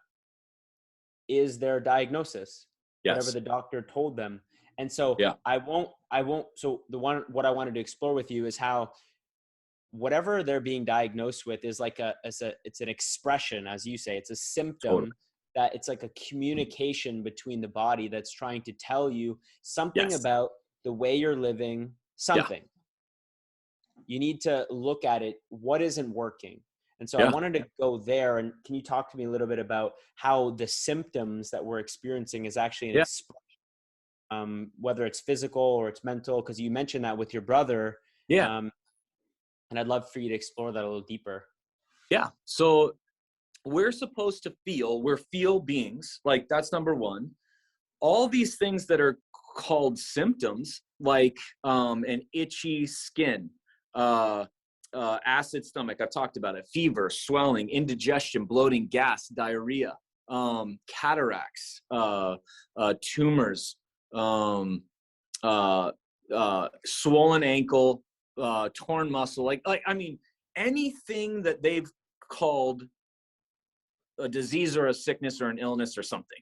is their diagnosis, whatever the doctor told them. And so I won't, so what I wanted to explore with you is how whatever they're being diagnosed with is like it's an expression, as you say, it's a symptom that it's like a communication between the body that's trying to tell you something about the way you're living, something. You need to look at it. What isn't working? And so I wanted to go there. And can you talk to me a little bit about how the symptoms that we're experiencing is actually an expression, whether it's physical or it's mental? Because you mentioned that with your brother. And I'd love for you to explore that a little deeper. Yeah. So we're supposed to feel, we're feel beings. Like, that's number one. All these things that are called symptoms, like an itchy skin, acid stomach, I've talked about it, fever, swelling, indigestion, bloating, gas, diarrhea, cataracts, tumors, swollen ankle, torn muscle, like I mean, anything that they've called a disease or a sickness or an illness or something,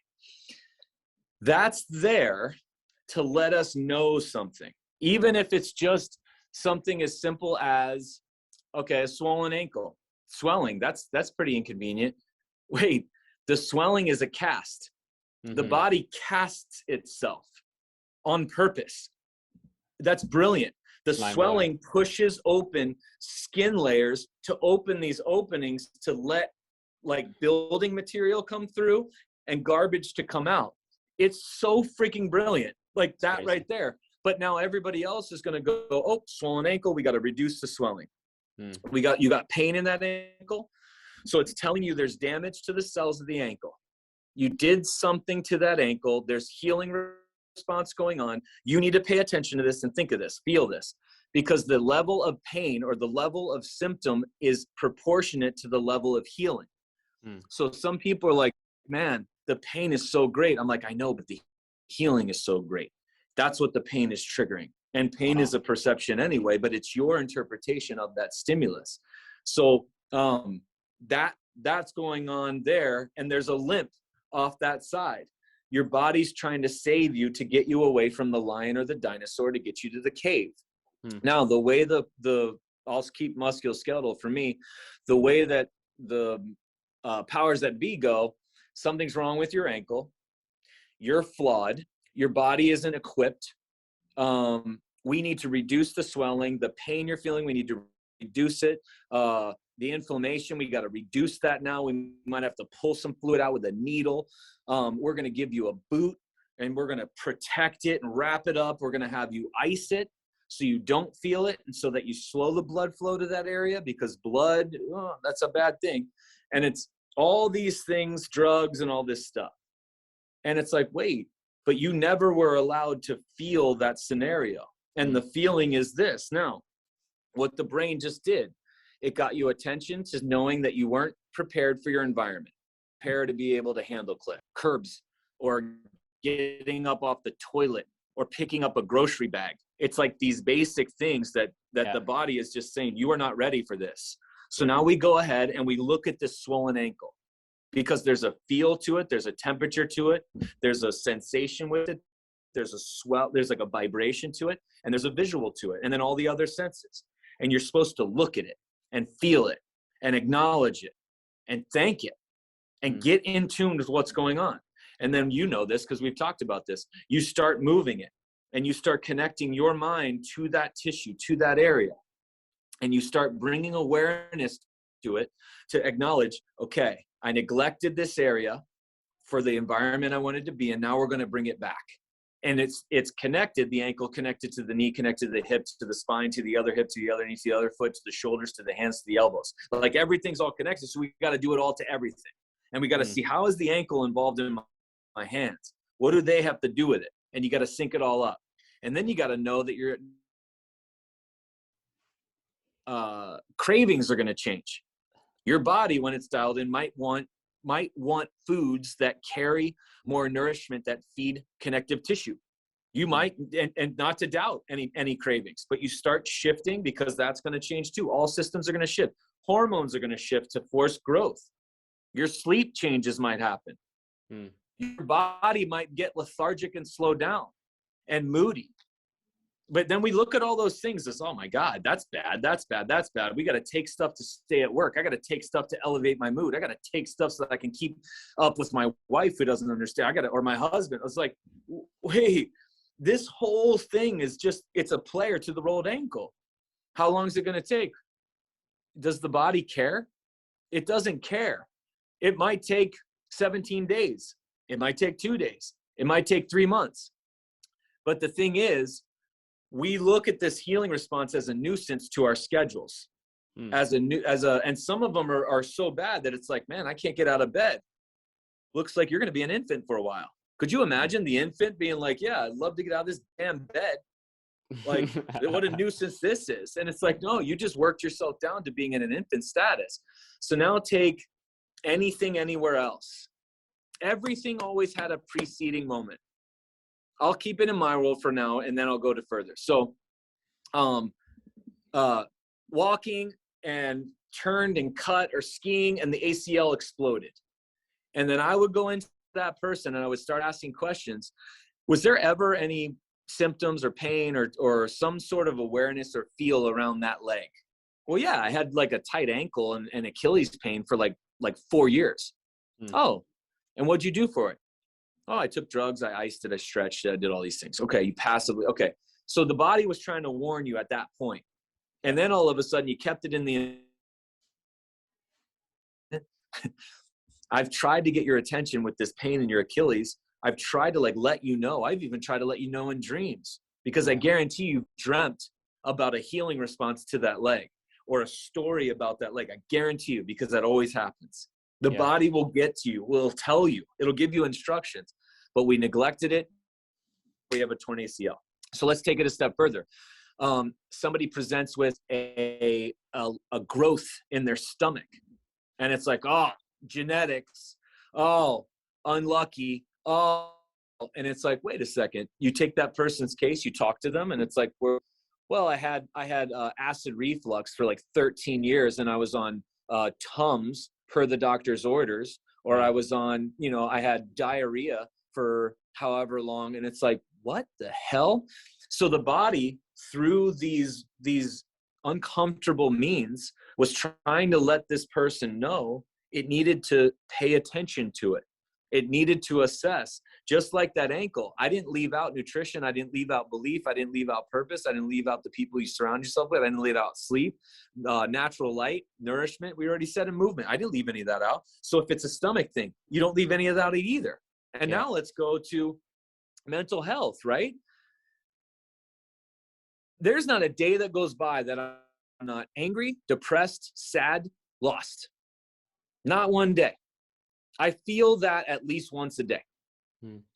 that's there to let us know something. Even if it's just something as simple as, okay, a swollen ankle, swelling, that's pretty inconvenient. Wait, the swelling is a cast. The body casts itself on purpose. That's brilliant. The swelling pushes open skin layers to open these openings to let like building material come through and garbage to come out. It's so freaking brilliant. Like that right there. But now everybody else is going to go, oh, swollen ankle, we got to reduce the swelling. You got pain in that ankle. So it's telling you there's damage to the cells of the ankle. You did something to that ankle. There's healing response going on. You need to pay attention to this and think of this, feel this, because the level of pain or the level of symptom is proportionate to the level of healing. So some people are like, man, the pain is so great. I'm like, I know, but the healing is so great. That's what the pain is triggering. And pain is a perception anyway, but it's your interpretation of that stimulus. So that's going on there. And there's a limp off that side. Your body's trying to save you to get you away from the lion or the dinosaur to get you to the cave. Now, the way I'll keep musculoskeletal for me, the way that the powers that be go, something's wrong with your ankle. You're flawed. Your body isn't equipped. We need to reduce the swelling, the pain you're feeling. We need to reduce it. the inflammation, we got to reduce that now. We might have to pull some fluid out with a needle. We're going to give you a boot, and we're going to protect it and wrap it up. We're going to have you ice it so you don't feel it, and so that you slow the blood flow to that area, because blood, that's a bad thing. And it's all these things, drugs and all this stuff. And it's like, wait, but you never were allowed to feel that scenario. And the feeling is this. Now, what the brain just did, it got you attention to knowing that you weren't prepared for your environment, prepared to be able to handle curbs, or getting up off the toilet, or picking up a grocery bag. It's like these basic things that the body is just saying, you are not ready for this. So now we go ahead and we look at this swollen ankle, because there's a feel to it, there's a temperature to it, there's a sensation with it, there's a swell, there's like a vibration to it, and there's a visual to it, and then all the other senses. And you're supposed to look at it and feel it and acknowledge it and thank it and get in tune with what's going on. And then, you know this because we've talked about this, you start moving it, and you start connecting your mind to that tissue, to that area. And you start bringing awareness to it to acknowledge, okay, I neglected this area for the environment I wanted to be in. Now we're going to bring it back. And it's connected, the ankle connected to the knee, connected to the hips, to the spine, to the other hip, to the other knee, to the other foot, to the shoulders, to the hands, to the elbows. Like everything's all connected. So we got to do it all to everything. And we got to see, how is the ankle involved in my hands? What do they have to do with it? And you got to sync it all up. And then you got to know that your cravings are going to change. Your body, when it's dialed in, might want foods that carry more nourishment, that feed connective tissue. You might, and not to doubt any cravings, but you start shifting, because that's going to change too. All systems are going to shift. Hormones are going to shift to force growth. Your sleep changes might happen. Your body might get lethargic and slow down and moody. But then we look at all those things as, oh my God, that's bad, that's bad, that's bad. We got to take stuff to stay at work. I got to take stuff to elevate my mood. I got to take stuff so that I can keep up with my wife who doesn't understand. Or my husband. It's like, wait, this whole thing is just, it's a player to the rolled ankle. How long is it going to take? Does the body care? It doesn't care. It might take 17 days. It might take 2 days. It might take 3 months. But the thing is, we look at this healing response as a nuisance to our schedules, and some of them are so bad that it's like, man, I can't get out of bed. Looks like you're going to be an infant for a while. Could you imagine the infant being like, yeah, I'd love to get out of this damn bed. Like, what a nuisance this is. And it's like, no, you just worked yourself down to being in an infant status. So now take anything, anywhere else. Everything always had a preceding moment. I'll keep it in my world for now, and then I'll go to further. So, walking and turned and cut, or skiing, and the ACL exploded. And then I would go into that person and I would start asking questions. Was there ever any symptoms or pain or some sort of awareness or feel around that leg? Well, yeah, I had like a tight ankle and Achilles pain for like 4 years. Oh, and what'd you do for it? Oh, I took drugs, I iced it, I stretched it, I did all these things. Okay, you passively, okay. So the body was trying to warn you at that point. And then all of a sudden you kept it in the... I've tried to get your attention with this pain in your Achilles. I've tried to let you know. I've even tried to let you know in dreams, because I guarantee you dreamt about a healing response to that leg, or a story about that leg. I guarantee you, because that always happens. The body will get to you, will tell you, it'll give you instructions, but we neglected it. We have a torn ACL. So let's take it a step further. Somebody presents with a growth in their stomach, and it's like, oh, genetics, oh, unlucky, oh, and it's like, wait a second. You take that person's case, you talk to them, and it's like, well, I had acid reflux for like 13 years, and I was on Tums per the doctor's orders, or I was on, I had diarrhea for however long. And it's like, what the hell? So the body, through these uncomfortable means, was trying to let this person know it needed to pay attention to it. It needed to assess. Just like that ankle, I didn't leave out nutrition. I didn't leave out belief. I didn't leave out purpose. I didn't leave out the people you surround yourself with. I didn't leave out sleep, natural light, nourishment. We already said in movement. I didn't leave any of that out. So if it's a stomach thing, you don't leave any of that out either. And now let's go to mental health, right? There's not a day that goes by that I'm not angry, depressed, sad, lost. Not one day. I feel that at least once a day.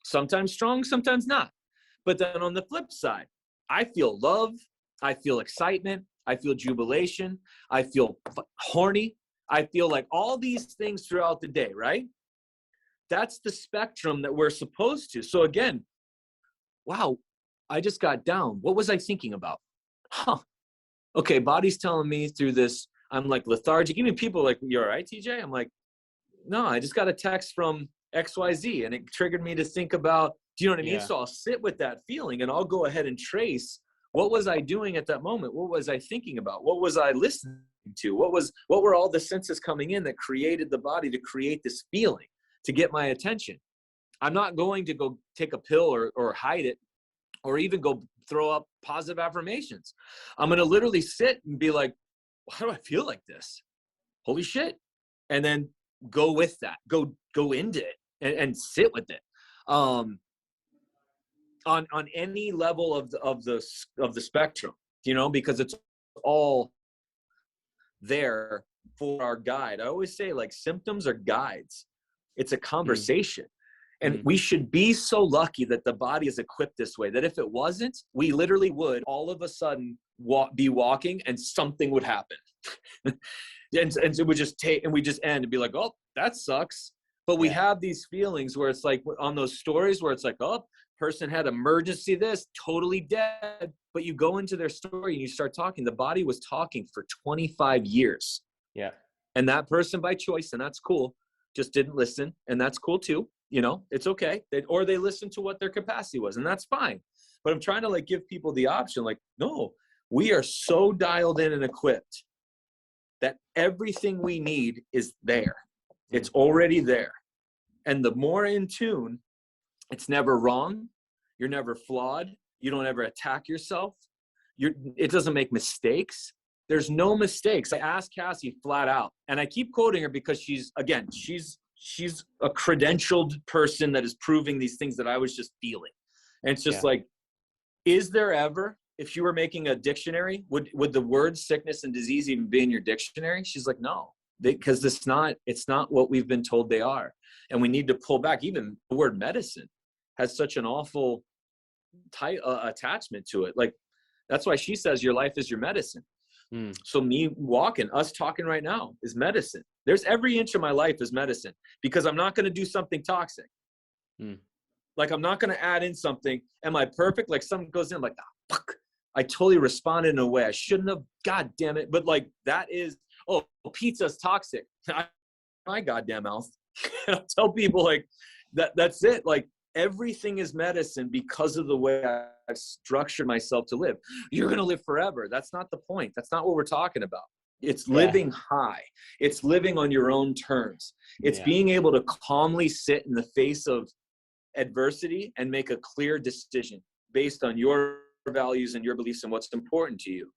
Sometimes strong, sometimes not. But then on the flip side, I feel love. I feel excitement. I feel jubilation. I feel horny. I feel like all these things throughout the day, right? That's the spectrum that we're supposed to. So again, wow, I just got down. What was I thinking about? Okay, body's telling me through this, I'm like lethargic. Even people like, you all right, TJ? I'm like, no, I just got a text from XYZ and it triggered me to think about, do you know what I mean? So I'll sit with that feeling and I'll go ahead and trace, what was I doing at that moment? What was I thinking about? What was I listening to? What were all the senses coming in that created the body to create this feeling, to get my attention? I'm not going to go take a pill or hide it, or even go throw up positive affirmations. I'm going to literally sit and be like, why do I feel like this? Holy shit. And then go with that, go into it and sit with it. On any level of the spectrum, you know, because it's all there for our guide. I always say, like, symptoms are guides. It's a conversation. And we should be so lucky that the body is equipped this way, that if it wasn't, we literally would all of a sudden be walking and something would happen. and it would just take, and we just end and be like, oh, that sucks. But we have these feelings where it's like on those stories where it's like, oh, person had emergency, this, totally dead. But you go into their story and you start talking. The body was talking for 25 years. Yeah. And that person by choice, and that's cool, just didn't listen. And that's cool too. You know, it's okay. Or they listened to what their capacity was, and that's fine. But I'm trying to like give people the option, like, no, we are so dialed in and equipped that everything we need is there. It's already there. And the more in tune, it's never wrong. You're never flawed. You don't ever attack yourself. It doesn't make mistakes. There's no mistakes. I asked Cassie flat out, and I keep quoting her because she's a credentialed person that is proving these things that I was just feeling. And it's just like, is there ever, if you were making a dictionary, would the words sickness and disease even be in your dictionary? She's like, no, because it's not what we've been told they are. And we need to pull back. Even the word medicine has such an awful attachment to it. Like, that's why she says your life is your medicine. So me walking, us talking right now is medicine. There's every inch of my life is medicine, because I'm not going to do something toxic. Like, I'm not going to add in something. Am I perfect? Like, something goes in, like, oh, fuck, I totally responded in a way I shouldn't have. God damn it. But like, that is, oh, pizza's toxic. My goddamn mouth. I'll tell people like that's it. Like, everything is medicine because of the way I've structured myself to live. You're going to live forever. That's not the point. That's not what we're talking about. It's living high. It's living on your own terms. It's being able to calmly sit in the face of adversity and make a clear decision based on your values and your beliefs and what's important to you.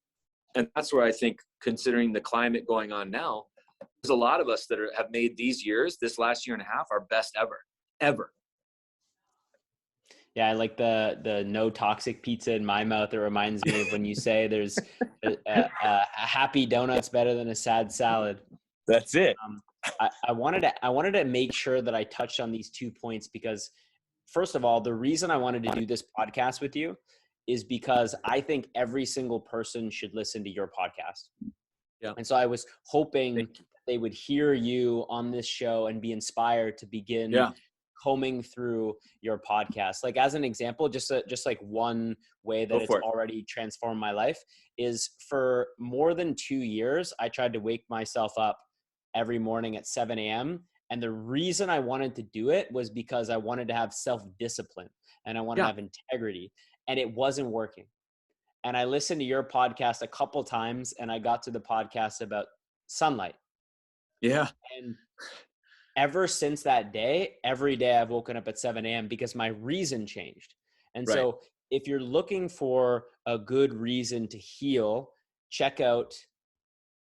And that's where I think, considering the climate going on now, there's a lot of us that have made these years, this last year and a half, our best ever. Yeah, I like the no toxic pizza in my mouth. It reminds me of when you say there's a happy donut's better than a sad salad. That's it. I wanted to make sure that I touched on these 2 points, because first of all, the reason I wanted to do this podcast with you is because I think every single person should listen to your podcast. Yeah. And so I was hoping they would hear you on this show and be inspired to begin combing through your podcast. Like, as an example, just like one way that it's already transformed my life is, for more than 2 years, I tried to wake myself up every morning at 7 a.m. And the reason I wanted to do it was because I wanted to have self-discipline and I wanted to have integrity, and it wasn't working. And I listened to your podcast a couple times, and I got to the podcast about sunlight. Yeah. And ever since that day, every day I've woken up at 7 a.m. because my reason changed. And Right. so if you're looking for a good reason to heal, check out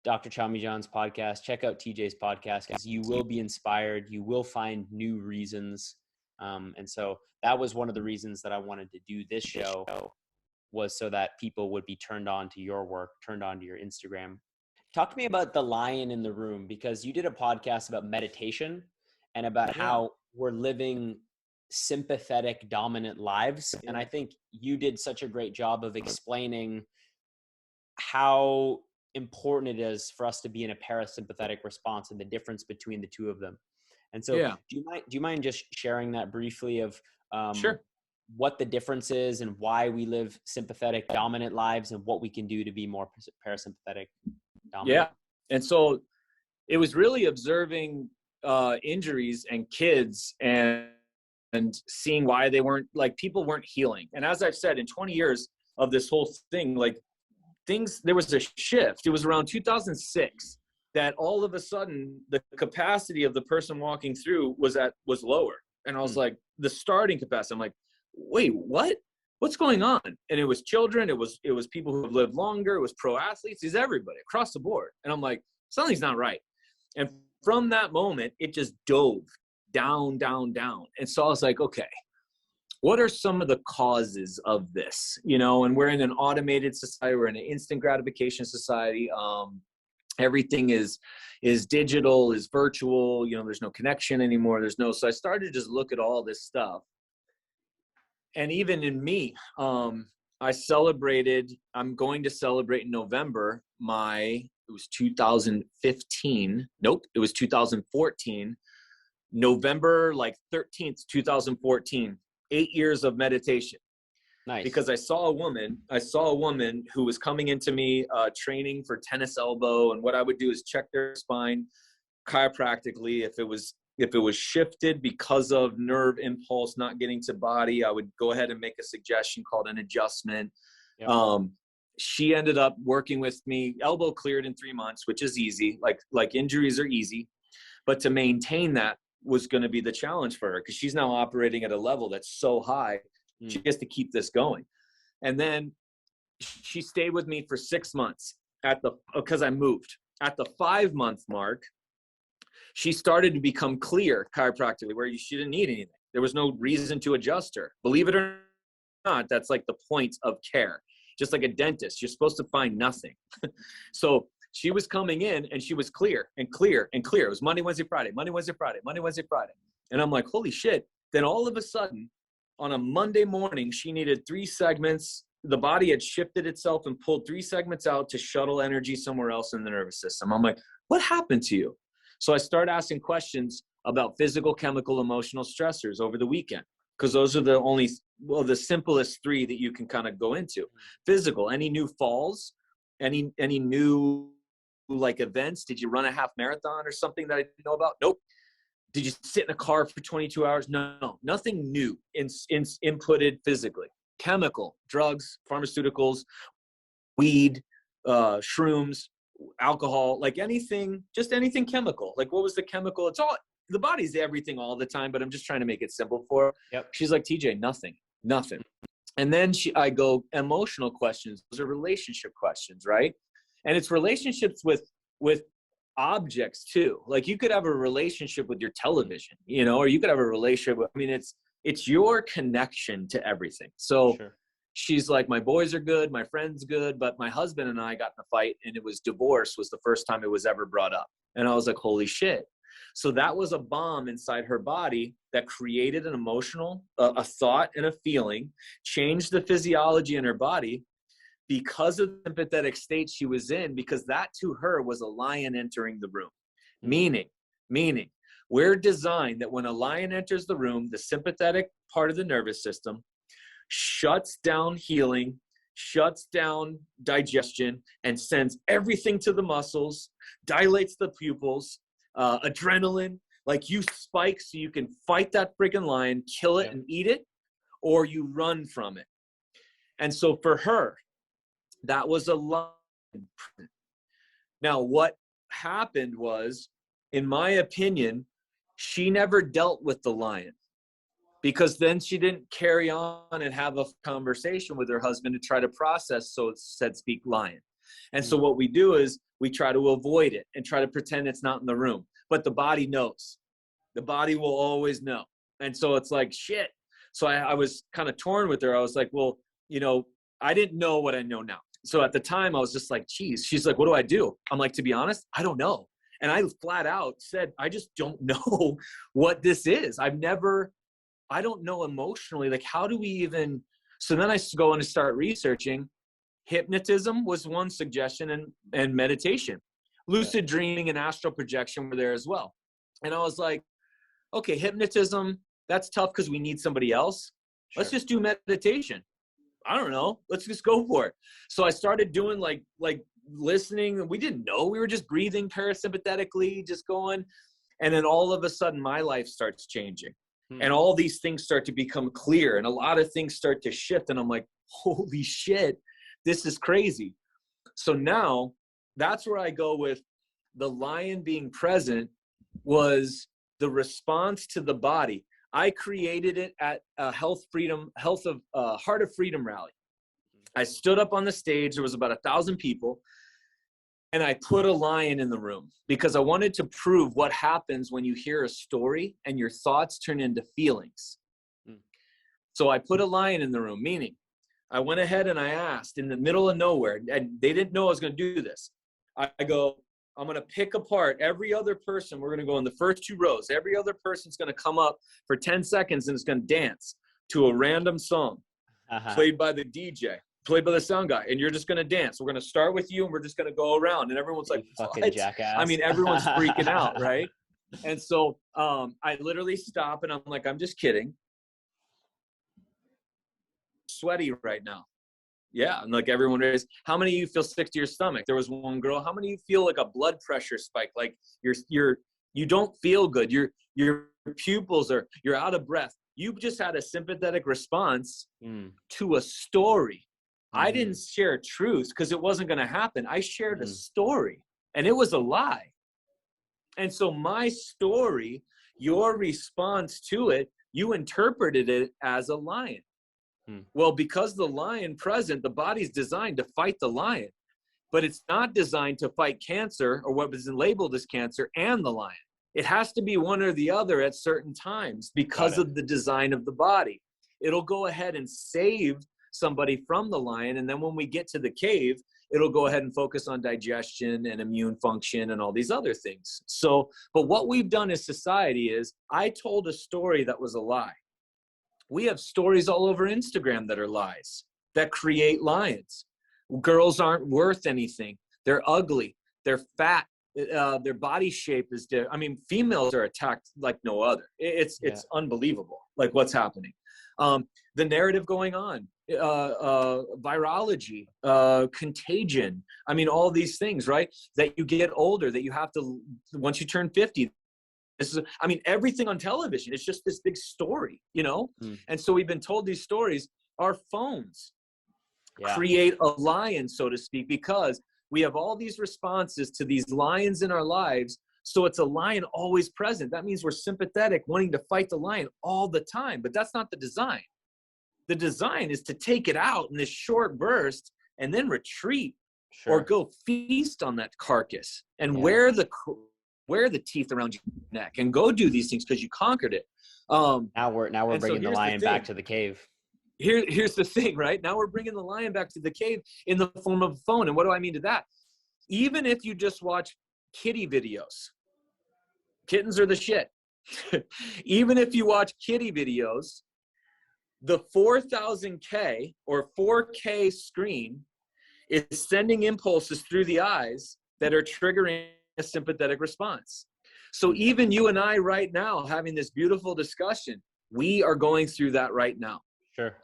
Dr. Chami John's podcast, check out TJ's podcast, because you will be inspired. You will find new reasons. And so that was one of the reasons that I wanted to do this show, was so that people would be turned on to your work, turned on to your Instagram. Talk to me about the lion in the room, because you did a podcast about meditation and about how we're living sympathetic dominant lives. And I think you did such a great job of explaining how important it is for us to be in a parasympathetic response and the difference between the two of them. And so do you mind just sharing that briefly of Sure. what the difference is and why we live sympathetic dominant lives and what we can do to be more parasympathetic dominant? Yeah. And so it was really observing injuries and kids and seeing why they weren't, like, people weren't healing. And as I've said, in 20 years of this whole thing, like, there was a shift. It was around 2006 that all of a sudden the capacity of the person walking through was lower. And I was like, the starting capacity, I'm like, wait, what's going on? And it was children. It was people who have lived longer. It was pro athletes. It's everybody across the board. And I'm like, something's not right. And from that moment, it just dove down, down, down. And so I was like, okay, what are some of the causes of this? And we're in an automated society. We're in an instant gratification society. Everything is digital, is virtual. There's no connection anymore. So I started to just look at all this stuff. And even in me, I'm going to celebrate in November it was 2015. Nope, it was 2014. November 13th, 2014. 8 years of meditation. Nice. Because I saw a woman who was coming into me training for tennis elbow, and what I would do is check their spine chiropractically. If it was shifted because of nerve impulse not getting to body, I would go ahead and make a suggestion called an adjustment. Yep. She ended up working with me, elbow cleared in 3 months, which is easy. Like injuries are easy, but to maintain that was going to be the challenge for her, because she's now operating at a level that's so high. She has to keep this going. And then she stayed with me for 6 months because I moved. At the 5-month mark, she started to become clear chiropractically, where she didn't need anything. There was no reason to adjust her. Believe it or not, that's like the point of care. Just like a dentist, you're supposed to find nothing. So she was coming in and she was clear and clear and clear. It was Monday, Wednesday, Friday, Monday, Wednesday, Friday, Monday, Wednesday, Friday. And I'm like, holy shit. Then all of a sudden, on a Monday morning, she needed 3 segments. The body had shifted itself and pulled 3 segments out to shuttle energy somewhere else in the nervous system. I'm like, what happened to you? So I started asking questions about physical, chemical, emotional stressors over the weekend, because those are the simplest 3 that you can kind of go into. Physical, any new falls, any new events? Did you run a half marathon or something that I didn't know about? Nope. Did you sit in a car for 22 hours? No, nothing new inputted physically. Chemical, drugs, pharmaceuticals, weed, shrooms, alcohol, anything chemical. What was the chemical? It's all, the body's everything all the time, but I'm just trying to make it simple for her. Yep. She's like, TJ, nothing. And then I go, emotional questions. Those are relationship questions, right? And it's relationships with objects too. You could have a relationship with your television, or you could have a relationship with, it's your connection to everything. So sure. She's like, my boys are good, my friend's good, but my husband and I got in a fight, and divorce was the first time it was ever brought up. And I was like, holy shit. So that was a bomb inside her body that created an emotional, a thought and a feeling, changed the physiology in her body because of the sympathetic state she was in, because that to her was a lion entering the room. Meaning, we're designed that when a lion enters the room, the sympathetic part of the nervous system shuts down healing, shuts down digestion, and sends everything to the muscles, dilates the pupils, adrenaline, you spike so you can fight that freaking lion, kill it and eat it, or you run from it. And so for her, that was a lion. Now, what happened was, in my opinion, she never dealt with the lion, because then she didn't carry on and have a conversation with her husband to try to process, so it said speak lion. And so what we do is we try to avoid it and try to pretend it's not in the room, but the body knows. The body will always know. And so it's like, shit. So I was kind of torn with her. I was like, well, you know, I didn't know what I know now. So at the time I was just like, geez. She's like, what do I do? I'm like, to be honest, I don't know. And I flat out said, I just don't know what this is. I don't know emotionally, like, how do we even, so then I go in and start researching. Hypnotism was one suggestion, and meditation. Lucid dreaming and astral projection were there as well. And I was like, okay, hypnotism, that's tough because we need somebody else. Sure. Let's just do meditation. I don't know. Let's just go for it. So I started doing like listening. We didn't know. We were just breathing parasympathetically, just going. And then all of a sudden my life starts changing. And all these things start to become clear, and a lot of things start to shift. And I'm like, holy shit, this is crazy. So now that's where I go with the lion being present was the response to the body. I created it at a Heart of Freedom rally. I stood up on the stage. There was about 1,000 people. And I put a lion in the room because I wanted to prove what happens when you hear a story and your thoughts turn into feelings. So I put a lion in the room, meaning I went ahead and I asked in the middle of nowhere, and they didn't know I was going to do this. I go, I'm going to pick apart every other person. We're going to go in the first 2 rows. Every other person's going to come up for 10 seconds and it's going to dance to a random song played by the DJ. Played by the sound guy, and you're just going to dance. We're going to start with you, and we're just going to go around, and everyone's like, fucking jackass. I mean, everyone's freaking out, right? And so I literally stop, and I'm like, I'm just kidding. Sweaty right now. Yeah, and like everyone is. How many of you feel sick to your stomach? There was one girl. How many of you feel like a blood pressure spike? Like you don't feel good. Your pupils you're out of breath. You just had a sympathetic response to a story. I didn't share truth because it wasn't going to happen. I shared a story, and it was a lie. And so my story, your response to it, you interpreted it as a lion. Well, because the lion present, the body's designed to fight the lion, but it's not designed to fight cancer or what was labeled as cancer and the lion. It has to be one or the other at certain times because of the design of the body. It'll go ahead and save somebody from the lion, and then when we get to the cave, it'll go ahead and focus on digestion and immune function and all these other things. So, but what we've done as society is, I told a story that was a lie. We have stories all over Instagram that are lies, that create lions. Girls aren't worth anything. They're ugly. They're fat. Their body shape is different. I mean, females are attacked like no other. It's unbelievable, like what's happening. The narrative going on, virology, contagion. I mean, all these things, right? That you get older, that you have to, once you turn 50, this is, I mean, everything on television, it's just this big story, you know? And so we've been told these stories. Our phones create a lion, so to speak, because we have all these responses to these lions in our lives. So it's a lion always present. That means we're sympathetic, wanting to fight the lion all the time, but that's not the design. The design is to take it out in this short burst and then retreat or go feast on that carcass and wear the teeth around your neck and go do these things because you conquered it. Now we're bringing the lion back to the cave. Here's the thing, right? Now we're bringing the lion back to the cave in the form of a phone. And what do I mean to that? Even if you just watch kitty videos, kittens are the shit. Even if you watch kitty videos, the 4000K or 4K screen is sending impulses through the eyes that are triggering a sympathetic response. So even you and I right now having this beautiful discussion, we are going through that right now. Sure.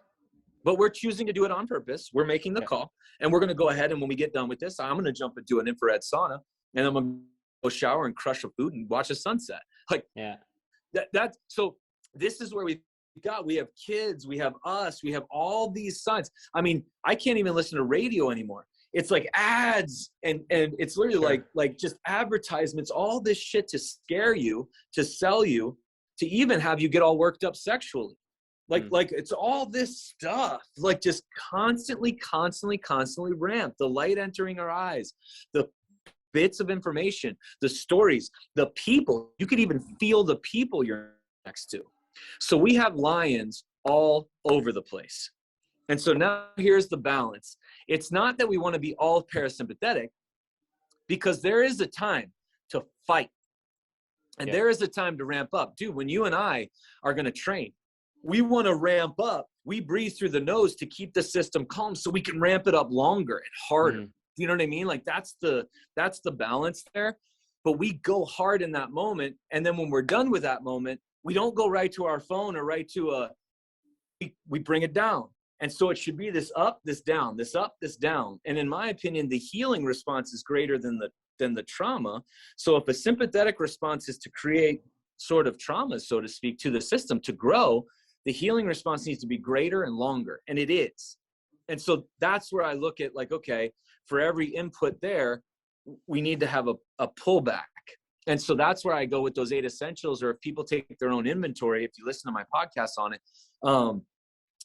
But we're choosing to do it on purpose. We're making the call, and we're going to go ahead, and when we get done with this, I'm going to jump into an infrared sauna, and I'm going to go shower and crush a food and watch a sunset. Like that's so this is where we have kids, we have us, we have all these signs. I mean, I can't even listen to radio anymore. it's like ads and it's literally like just advertisements, all this shit to scare you, to sell you, to even have you get all worked up sexually. Like it's all this stuff, like just constantly ramp, the light entering our eyes, the bits of information, the stories, the people. You could even feel the people you're next to. So we have lions all over the place. And so now here's the balance. It's not that we want to be all parasympathetic, because there is a time to fight. And there is a time to ramp up. Dude, when you and I are going to train, we want to ramp up. We breathe through the nose to keep the system calm so we can ramp it up longer and harder. You know what I mean? Like that's the balance there. But we go hard in that moment. And then when we're done with that moment, we don't go right to our phone or right to we bring it down. And so it should be this up, this down, this up, this down. And in my opinion, the healing response is greater than the trauma. So if a sympathetic response is to create sort of trauma, so to speak, to the system to grow, the healing response needs to be greater and longer. And it is. And so that's where I look at like, okay, for every input there, we need to have a pullback. And so that's where I go with those 8 essentials, or if people take their own inventory, if you listen to my podcast on it,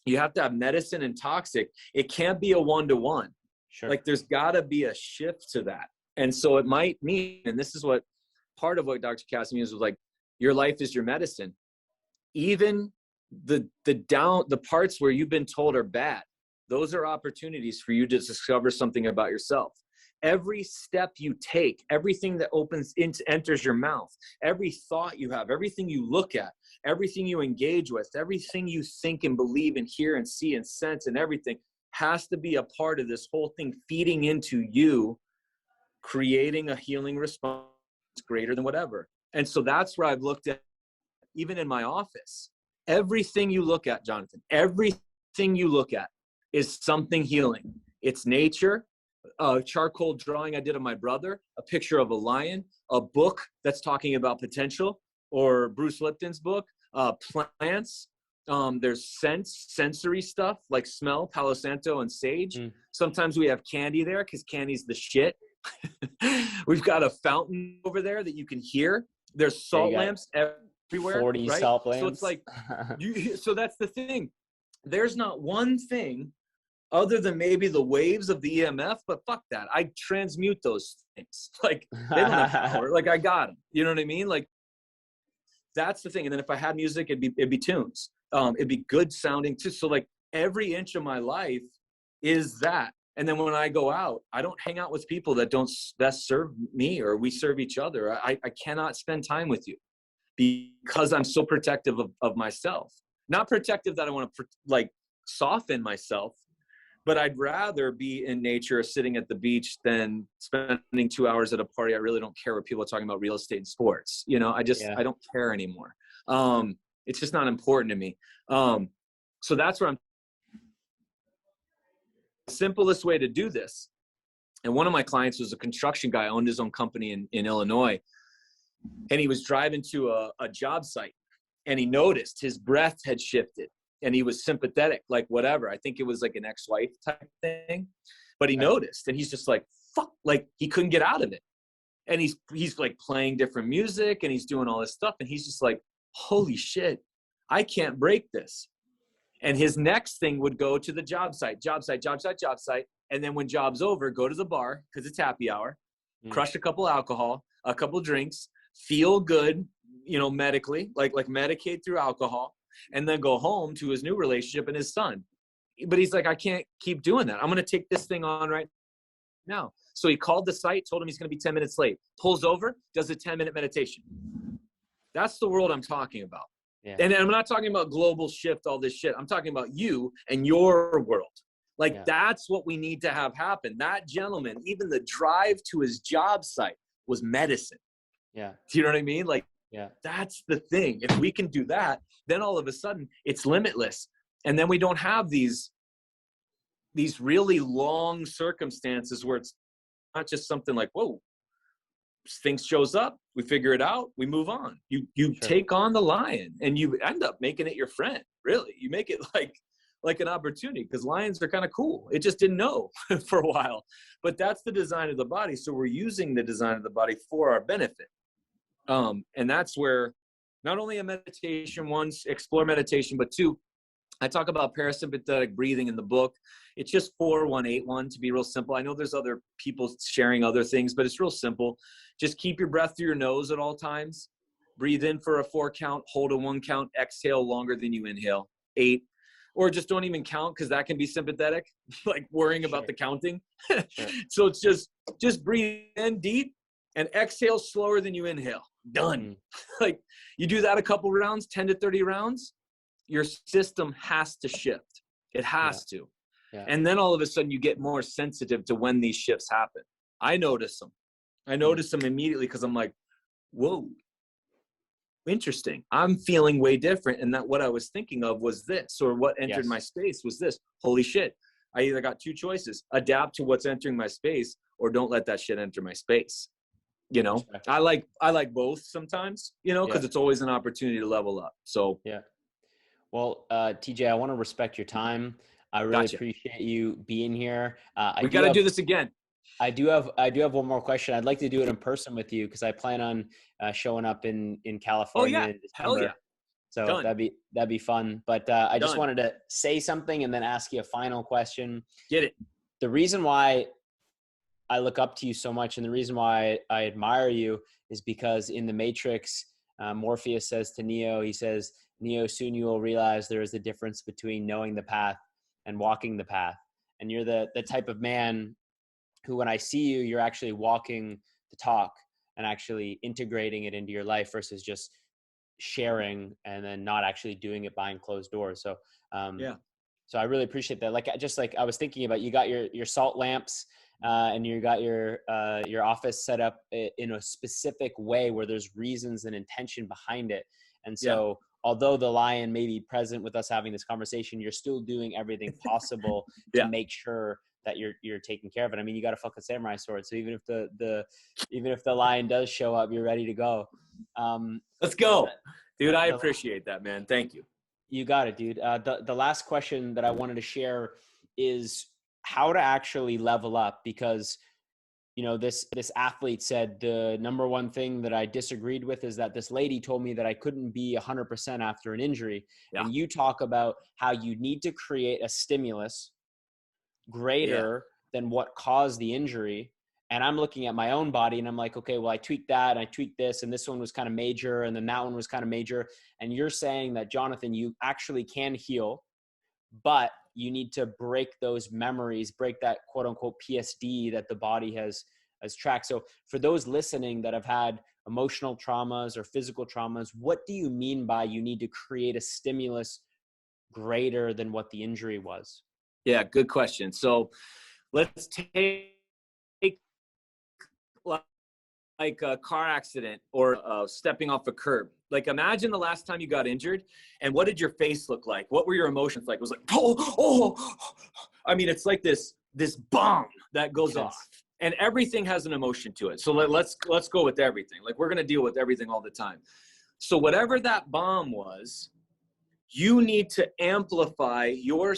you have to have medicine and toxic. It can't be a 1-to-1. Sure. Like there's gotta be a shift to that. And so it might mean, and this is what part of what Dr. Casimir was like, your life is your medicine. Even the parts where you've been told are bad, those are opportunities for you to discover something about yourself. Every step you take, everything that enters your mouth, every thought you have, everything you look at, everything you engage with, everything you think and believe and hear and see and sense and everything has to be a part of this whole thing feeding into you, creating a healing response greater than whatever. And so that's where I've looked at, even in my office, everything you look at, Jonathan, everything you look at is something healing. It's nature, a charcoal drawing I did of my brother, a picture of a lion, a book that's talking about potential, or Bruce Lipton's book, plants. There's sensory stuff like smell, Palo Santo and sage. Sometimes we have candy there because candy's the shit. We've got a fountain over there that you can hear. There's salt lamps everywhere. 40 right? salt lamps. So it's like, so that's the thing. There's not one thing other than maybe the waves of the EMF, but fuck that. I transmute those things. Like they don't have power. Like I got them. You know what I mean? Like that's the thing. And then if I had music, it'd be tunes. It'd be good sounding too. So like every inch of my life is that. And then when I go out, I don't hang out with people that don't best serve me, or we serve each other. I cannot spend time with you because I'm so protective of myself. Not protective that I want to like soften myself, but I'd rather be in nature sitting at the beach than spending 2 hours at a party. I really don't care what people are talking about real estate and sports. You know, I don't care anymore. It's just not important to me. So that's where the simplest way to do this. And one of my clients was a construction guy, owned his own company in Illinois. And he was driving to a job site and he noticed his breath had shifted. And he was sympathetic, like whatever. I think it was like an ex-wife type thing. But he noticed, and he's just like, fuck, like he couldn't get out of it. And he's like playing different music and he's doing all this stuff. And he's just like, holy shit, I can't break this. And his next thing would go to the job site. And then when job's over, go to the bar because it's happy hour, crush a couple alcohol, a couple drinks, feel good, you know, medically, like medicate through alcohol, and then go home to his new relationship and his son. But he's like, I can't keep doing that. I'm going to take this thing on right now. So he called the site, told him he's going to be 10 minutes late, pulls over, does a 10-minute meditation. That's the world I'm talking about. Yeah. And I'm not talking about global shift, all this shit. I'm talking about you and your world. Like that's what we need to have happen. That gentleman, even the drive to his job site was medicine. Yeah. Do you know what I mean? Like, that's the thing. If we can do that, then all of a sudden it's limitless. And then we don't have these really long circumstances where it's not just something like, whoa, things shows up, we figure it out, we move on. You take on the lion and you end up making it your friend. Really. You make it like like an opportunity because lions are kind of cool. It just didn't know for a while. But that's the design of the body. So we're using the design of the body for our benefit. And that's where not only a meditation, one, explore meditation, but two, I talk about parasympathetic breathing in the book. It's just 4-1-8-1 to be real simple. I know there's other people sharing other things, but it's real simple. Just keep your breath through your nose at all times. Breathe in for a 4 count, hold a 1 count, exhale longer than you inhale, 8. Or just don't even count because that can be sympathetic, like worrying about the counting. So it's just breathe in deep and exhale slower than you inhale. Done. Like you do that a couple rounds, 10 to 30 rounds, your system has to shift. It has to. Yeah. And then all of a sudden you get more sensitive to when these shifts happen. I notice them. I notice them immediately because I'm like, whoa, interesting. I'm feeling way different. And that what I was thinking of was this, or what entered my space was this. Holy shit. I either got 2 choices, adapt to what's entering my space or don't let that shit enter my space. You know, I like both sometimes, you know, because it's always an opportunity to level up. So, Well, TJ, I want to respect your time. I really appreciate you being here. We got to do this again. I do have one more question. I'd like to do it in person with you because I plan on showing up in California. Oh yeah, hell yeah! So that'd be fun. But I just wanted to say something and then ask you a final question. Get it? The reason why I look up to you so much and the reason why I admire you is because in the Matrix, Morpheus says to Neo, he says, Neo, soon you will realize there is a difference between knowing the path and walking the path. And you're the type of man who, when I see you, you're actually walking the talk and actually integrating it into your life versus just sharing and then not actually doing it behind closed doors. So, so I really appreciate that. Like I was thinking about, you got your salt lamps and you got your office set up in a specific way where there's reasons and intention behind it. And so although the lion may be present with us having this conversation, you're still doing everything possible to make sure that you're taking care of it. I mean, you got a fucking samurai sword. So even if the lion does show up, you're ready to go. Let's go. Dude, I appreciate that, man. Thank you. You got it, dude. The last question that I wanted to share is how to actually level up, because you know, this athlete said the number one thing that I disagreed with is that this lady told me that I couldn't be 100% after an injury. And you talk about how you need to create a stimulus greater than what caused the injury. And I'm looking at my own body and I'm like, okay, well, I tweaked that and I tweaked this and this one was kind of major and then that one was kind of major. And you're saying that, Jonathan, you actually can heal, but you need to break those memories, break that quote unquote PSD that the body has tracked. So for those listening that have had emotional traumas or physical traumas, what do you mean by you need to create a stimulus greater than what the injury was? Yeah, good question. So let's take like a car accident or stepping off a curb. Like imagine the last time you got injured and what did your face look like? What were your emotions like? It was like, oh. I mean, it's like this bomb that goes off and everything has an emotion to it. So let's go with everything. Like we're going to deal with everything all the time. So whatever that bomb was, you need to amplify your,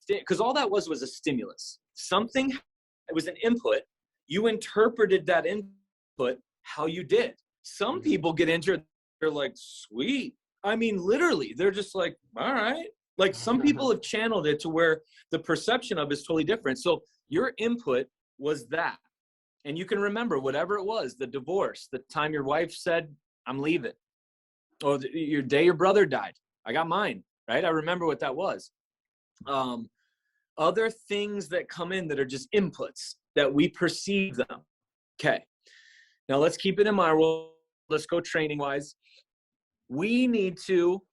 because all that was a stimulus. Something, it was an input. You interpreted that input how you did. Some people get injured, they're like, sweet. I mean, literally, they're just like, all right. Like some people have channeled it to where the perception of it is totally different. So your input was that. And you can remember whatever it was, the divorce, the time your wife said, I'm leaving. Or your day your brother died. I got mine, right? I remember what that was. Other things that come in that are just inputs that we perceive them. Okay. Now let's keep it in mind. Let's go training wise. We need to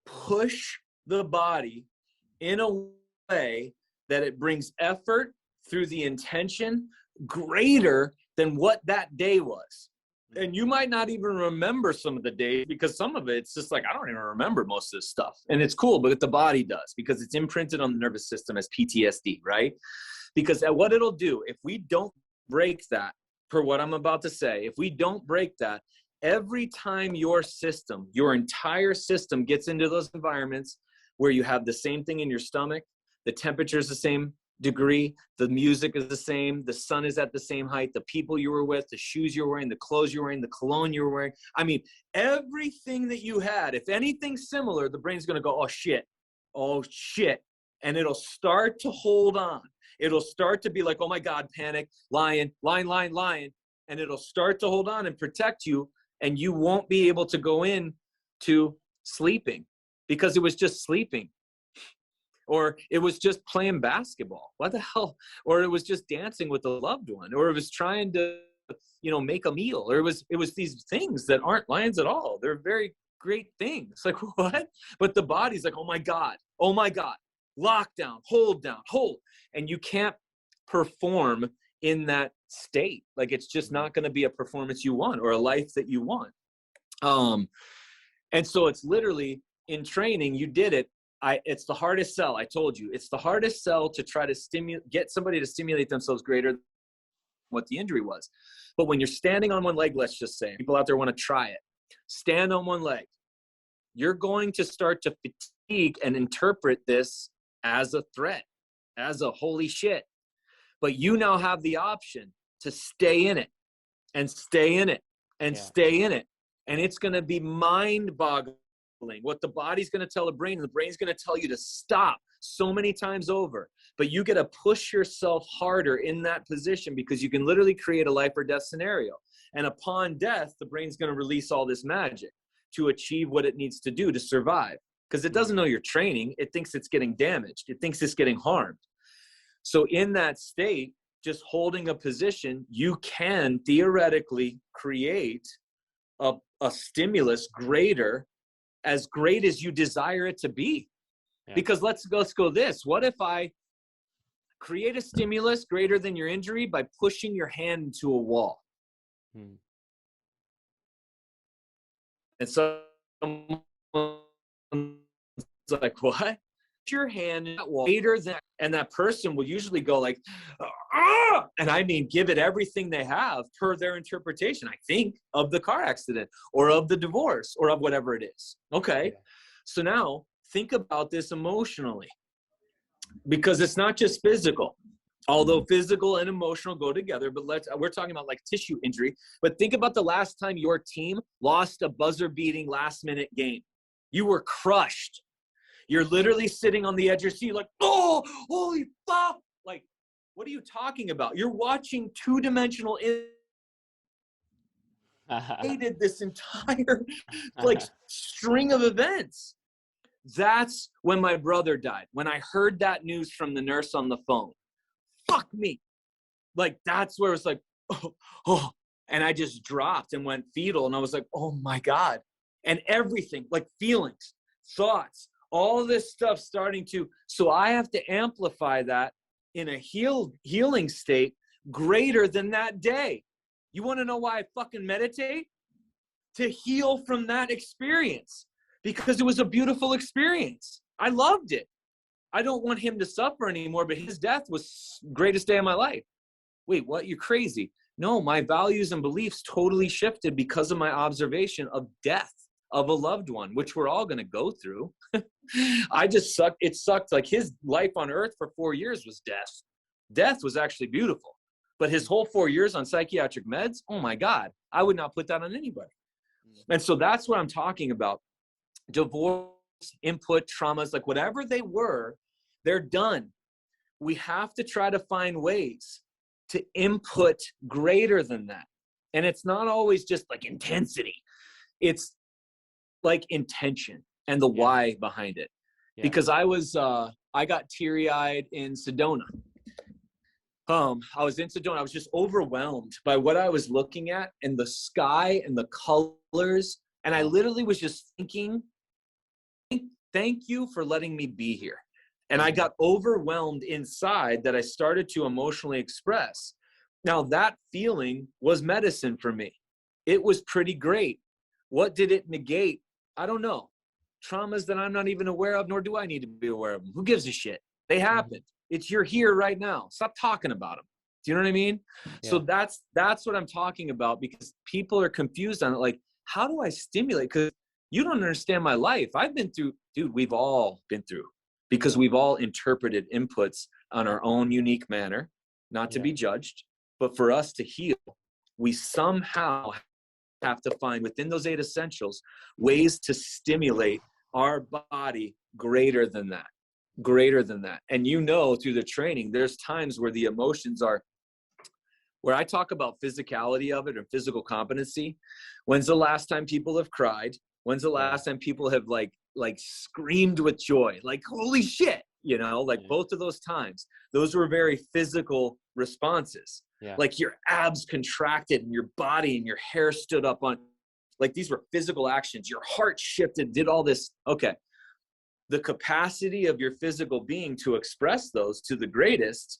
push the body in a way that it brings effort through the intention greater than what that day was. And you might not even remember some of the days because some of it's just like, I don't even remember most of this stuff. And it's cool, but the body does because it's imprinted on the nervous system as PTSD, right? Because what it'll do, if we don't break that, per what I'm about to say, if we don't break that, every time your system, your entire system gets into those environments where you have the same thing in your stomach, the temperature is the same degree, the music is the same, the sun is at the same height, the people you were with, the shoes you're wearing, the clothes you're wearing, the cologne you're wearing. I mean, everything that you had, if anything's similar, the brain's going to go, oh shit. And it'll start to hold on. It'll start to be like, oh my God, panic, lion. And it'll start to hold on and protect you. And you won't be able to go in to sleeping because it was just sleeping. Or it was just playing basketball. What the hell? Or it was just dancing with a loved one. Or it was trying to, make a meal. Or it was these things that aren't lions at all. They're very great things. Like, what? But the body's like, oh my God, lockdown, hold. And you can't perform in that state. Like, it's just not going to be a performance you want or a life that you want. And so it's literally in training, you did it. It's the hardest sell. I told you, it's the hardest sell to try to get somebody to stimulate themselves greater than what the injury was. But when you're standing on one leg, let's just say, people out there want to try it. Stand on one leg. You're going to start to fatigue and interpret this as a threat, as a holy shit. But you now have the option to stay in it and stay in it and stay in it. And it's going to be mind-boggling what the body's going to tell the brain, and the brain's going to tell you to stop so many times over. But you get to push yourself harder in that position because you can literally create a life or death scenario. And upon death, the brain's going to release all this magic to achieve what it needs to do to survive. Because it doesn't know you're training. It thinks it's getting damaged. It thinks it's getting harmed. So in that state, just holding a position, you can theoretically create a stimulus as great as you desire it to be. Yeah. Because let's go this. What if I create a stimulus greater than your injury by pushing your hand into a wall? And so it's like, what? Your hand in that wall greater than, and that person will usually go like, ah! And I mean, give it everything they have per their interpretation, I think, of the car accident or of the divorce or of whatever it is. Okay. Yeah. So now think about this emotionally, because it's not just physical, although physical and emotional go together, but we're talking about like tissue injury. But think about the last time your team lost a buzzer beating last minute game. You were crushed. You're literally sitting on the edge of your seat like, oh, holy fuck. Like, what are you talking about? You're watching two-dimensional this entire like string of events. That's when my brother died. When I heard that news from the nurse on the phone, fuck me. Like, that's where it's like, oh. And I just dropped and went fetal. And I was like, oh my God. And everything, like feelings, thoughts, all this stuff starting to, so I have to amplify that in a healing state greater than that day. You want to know why I fucking meditate? To heal from that experience, because it was a beautiful experience. I loved it. I don't want him to suffer anymore, but his death was the greatest day of my life. Wait, what? You're crazy. No, my values and beliefs totally shifted because of my observation of death of a loved one, which we're all going to go through. I just sucked. It sucked. Like, his life on earth for 4 years was death. Death was actually beautiful, but his whole 4 years on psychiatric meds, oh my God, I would not put that on anybody. And so that's what I'm talking about. Divorce, input, traumas, like whatever they were, they're done. We have to try to find ways to input greater than that. And it's not always just like intensity. It's like intention and the why behind it. Yeah. Because I got teary-eyed in Sedona. I was in Sedona. I was just overwhelmed by what I was looking at and the sky and the colors. And I literally was just thinking, thank you for letting me be here. And I got overwhelmed inside that I started to emotionally express. Now, that feeling was medicine for me. It was pretty great. What did it negate? I don't know. Traumas that I'm not even aware of, nor do I need to be aware of them. Who gives a shit? They happened. You're here right now. Stop talking about them. Do you know what I mean? Yeah. So that's what I'm talking about, because people are confused on it. Like, how do I stimulate? Because You don't understand my life. I've been through, dude, we've all been through, because we've all interpreted inputs on our own unique manner, not to be judged, but for us to heal, we somehow have to find within those 8 essentials ways to stimulate our body greater than that. And through the training, there's times where the emotions are, where I talk about physicality of it or physical competency. When's the last time people have cried? When's the last time people have like screamed with joy? Like, holy shit, both of those times, those were very physical responses. Yeah. Like your abs contracted and your body and your hair stood up on, like these were physical actions. Your heart shifted, did all this. Okay. The capacity of your physical being to express those to the greatest,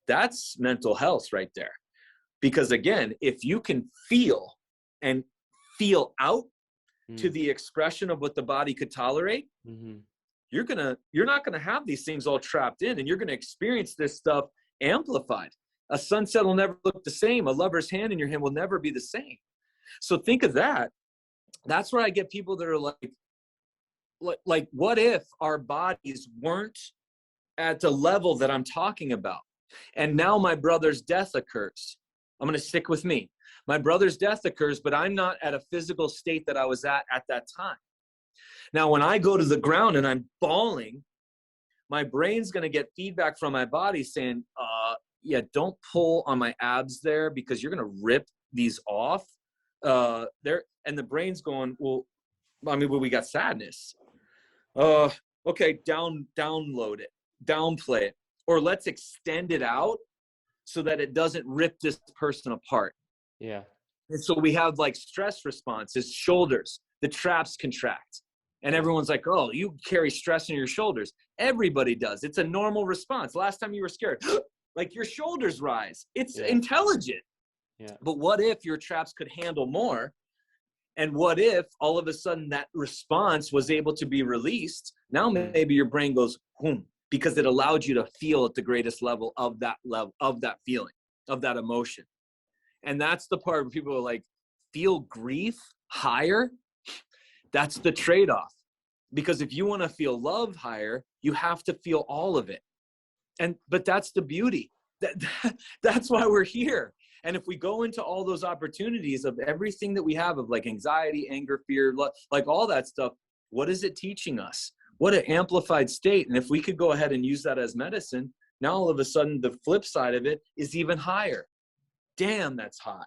that's mental health right there. Because again, if you can feel and feel out to the expression of what the body could tolerate, you're not gonna have these things all trapped in, and you're gonna experience this stuff amplified. A sunset will never look the same. A lover's hand in your hand will never be the same. So think of that. That's where I get people that are like, what if our bodies weren't at the level that I'm talking about? And now my brother's death occurs. I'm going to stick with me. My brother's death occurs, but I'm not at a physical state that I was at that time. Now, when I go to the ground and I'm bawling, my brain's going to get feedback from my body saying, don't pull on my abs there because you're going to rip these off. There, and the brain's going, we got sadness. Okay, download it, downplay it, or let's extend it out so that it doesn't rip this person apart. Yeah. And so we have like stress responses, shoulders, the traps contract. And everyone's like, oh, you carry stress in your shoulders. Everybody does. It's a normal response. Last time you were scared, like your shoulders rise. It's intelligent. Yeah. But what if your traps could handle more? And what if all of a sudden that response was able to be released? Now maybe your brain goes, boom, because it allowed you to feel at the greatest level, of that feeling, of that emotion. And that's the part where people are like, feel grief higher. That's the trade-off. Because if you want to feel love higher, you have to feel all of it. But that's the beauty. That's why we're here. And if we go into all those opportunities of everything that we have of like anxiety, anger, fear, like all that stuff, what is it teaching us? What an amplified state. And if we could go ahead and use that as medicine, now all of a sudden the flip side of it is even higher. Damn, that's hot.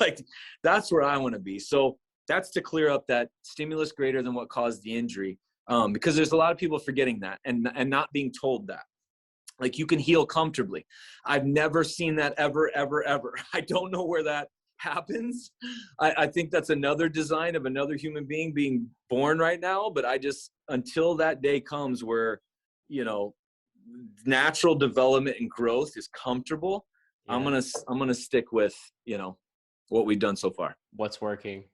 Like, that's where I want to be. So that's to clear up that stimulus greater than what caused the injury. Because there's a lot of people forgetting that and not being told that. Like, you can heal comfortably. I've never seen that ever, ever, ever. I don't know where that happens. I think that's another design of another human being being born right now. But until that day comes where, natural development and growth is comfortable, I'm gonna stick with, what we've done so far. What's working.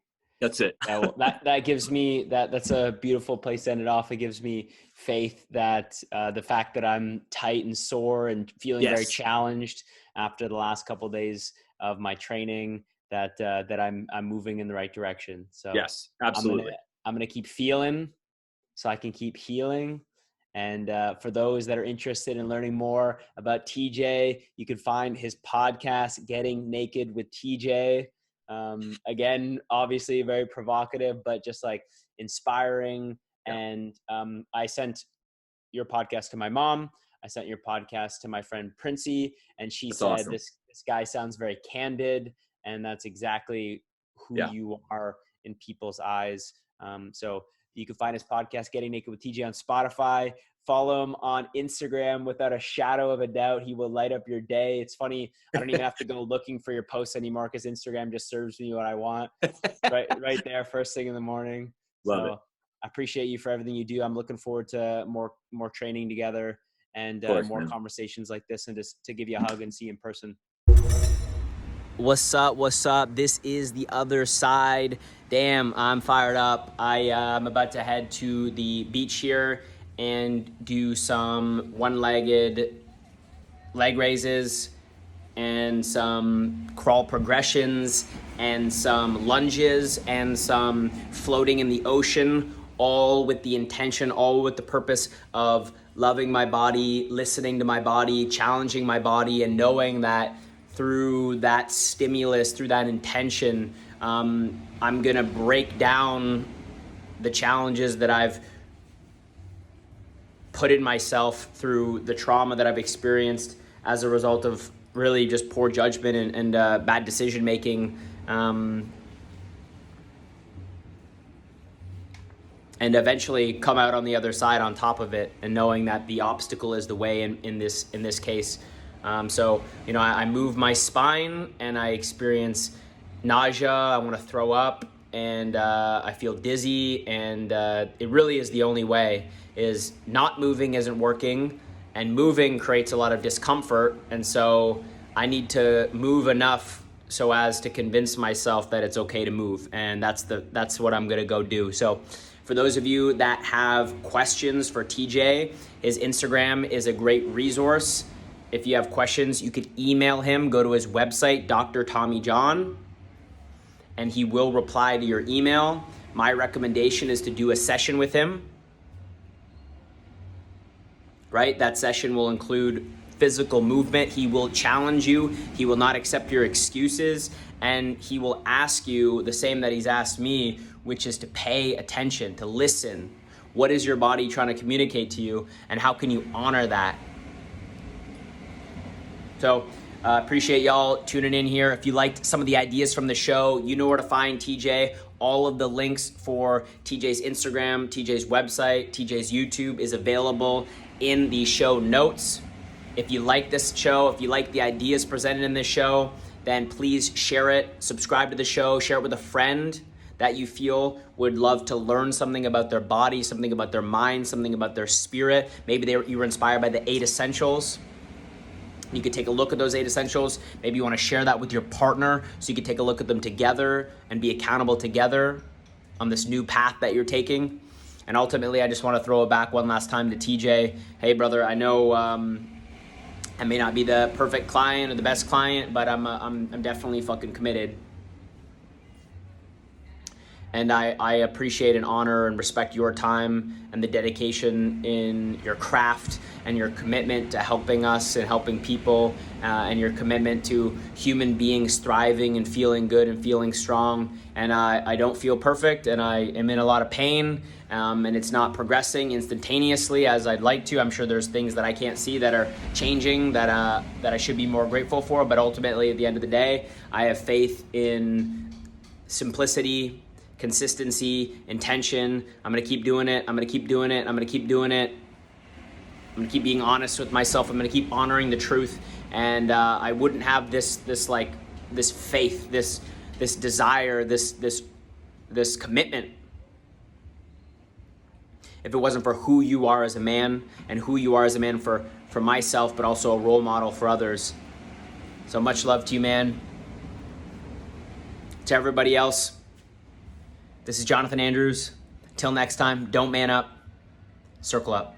That's it. That gives me that's a beautiful place to end it off. It gives me faith that the fact that I'm tight and sore and feeling very challenged after the last couple of days of my training, that I'm moving in the right direction. So yes, absolutely. I'm gonna keep feeling so I can keep healing. And for those that are interested in learning more about TJ, you can find his podcast, Getting Naked with TJ. Again, obviously very provocative, but just like inspiring. And I sent your podcast to my mom. I sent your podcast to my friend Princey, and she said, awesome. This guy sounds very candid, and that's exactly who you are in people's eyes. So you can find his podcast, Getting Naked with TJ, on Spotify. Follow him on Instagram. Without a shadow of a doubt, he will light up your day. It's funny. I don't even have to go looking for your posts anymore because Instagram just serves me what I want right there, first thing in the morning. Love it. I appreciate you for everything you do. I'm looking forward to more training together and more conversations like this, and just to give you a hug and see you in person. What's up? This is The Other Side. Damn, I'm fired up. I'm about to head to the beach here and do some one-legged leg raises. and some crawl progressions and some lunges and some floating in the ocean, all with the intention, all with the purpose of loving my body, listening to my body, challenging my body, and knowing that through that stimulus, through that intention, I'm gonna break down the challenges that I've put in myself through the trauma that I've experienced as a result of really just poor judgment and bad decision making, and eventually come out on the other side on top of it, and knowing that the obstacle is the way in this case. So I move my spine and I experience nausea. I want to throw up, and I feel dizzy, and it really is the only way. Is not moving isn't working, and moving creates a lot of discomfort, and so I need to move enough so as to convince myself that it's okay to move, and that's what I'm gonna go do. So for those of you that have questions for TJ, his Instagram is a great resource. If you have questions, you could email him, go to his website, Dr. Tommy John, and he will reply to your email. My recommendation is to do a session with him. Right? That session will include physical movement. He will challenge you. He will not accept your excuses. And he will ask you the same that he's asked me, which is to pay attention, to listen. What is your body trying to communicate to you, and how can you honor that? So appreciate y'all tuning in here. If you liked some of the ideas from the show, you know where to find TJ. All of the links for TJ's Instagram, TJ's website, TJ's YouTube is available in the show notes. If you like this show, if you like the ideas presented in this show, then please share it, subscribe to the show, share it with a friend that you feel would love to learn something about their body, something about their mind, something about their spirit. Maybe you were inspired by the 8 essentials. You could take a look at those 8 essentials. Maybe you want to share that with your partner so you could take a look at them together and be accountable together on this new path that you're taking. And ultimately, I just want to throw it back one last time to TJ. Hey, brother, I know I may not be the perfect client or the best client, but I'm definitely fucking committed. And I appreciate and honor and respect your time and the dedication in your craft and your commitment to helping us and helping people, and your commitment to human beings thriving and feeling good and feeling strong. And I don't feel perfect, and I am in a lot of pain, and it's not progressing instantaneously as I'd like to. I'm sure there's things that I can't see that are changing that I should be more grateful for, but ultimately at the end of the day, I have faith in simplicity, consistency, intention. I'm going to keep doing it. I'm going to keep doing it. I'm going to keep doing it. I'm going to keep being honest with myself. I'm going to keep honoring the truth. And I wouldn't have this faith, this desire, this commitment if it wasn't for who you are as a man, and who you are as a man for myself, but also a role model for others. So much love to you, man. To everybody else, this is Jonathan Andrews. Till next time, don't man up, circle up.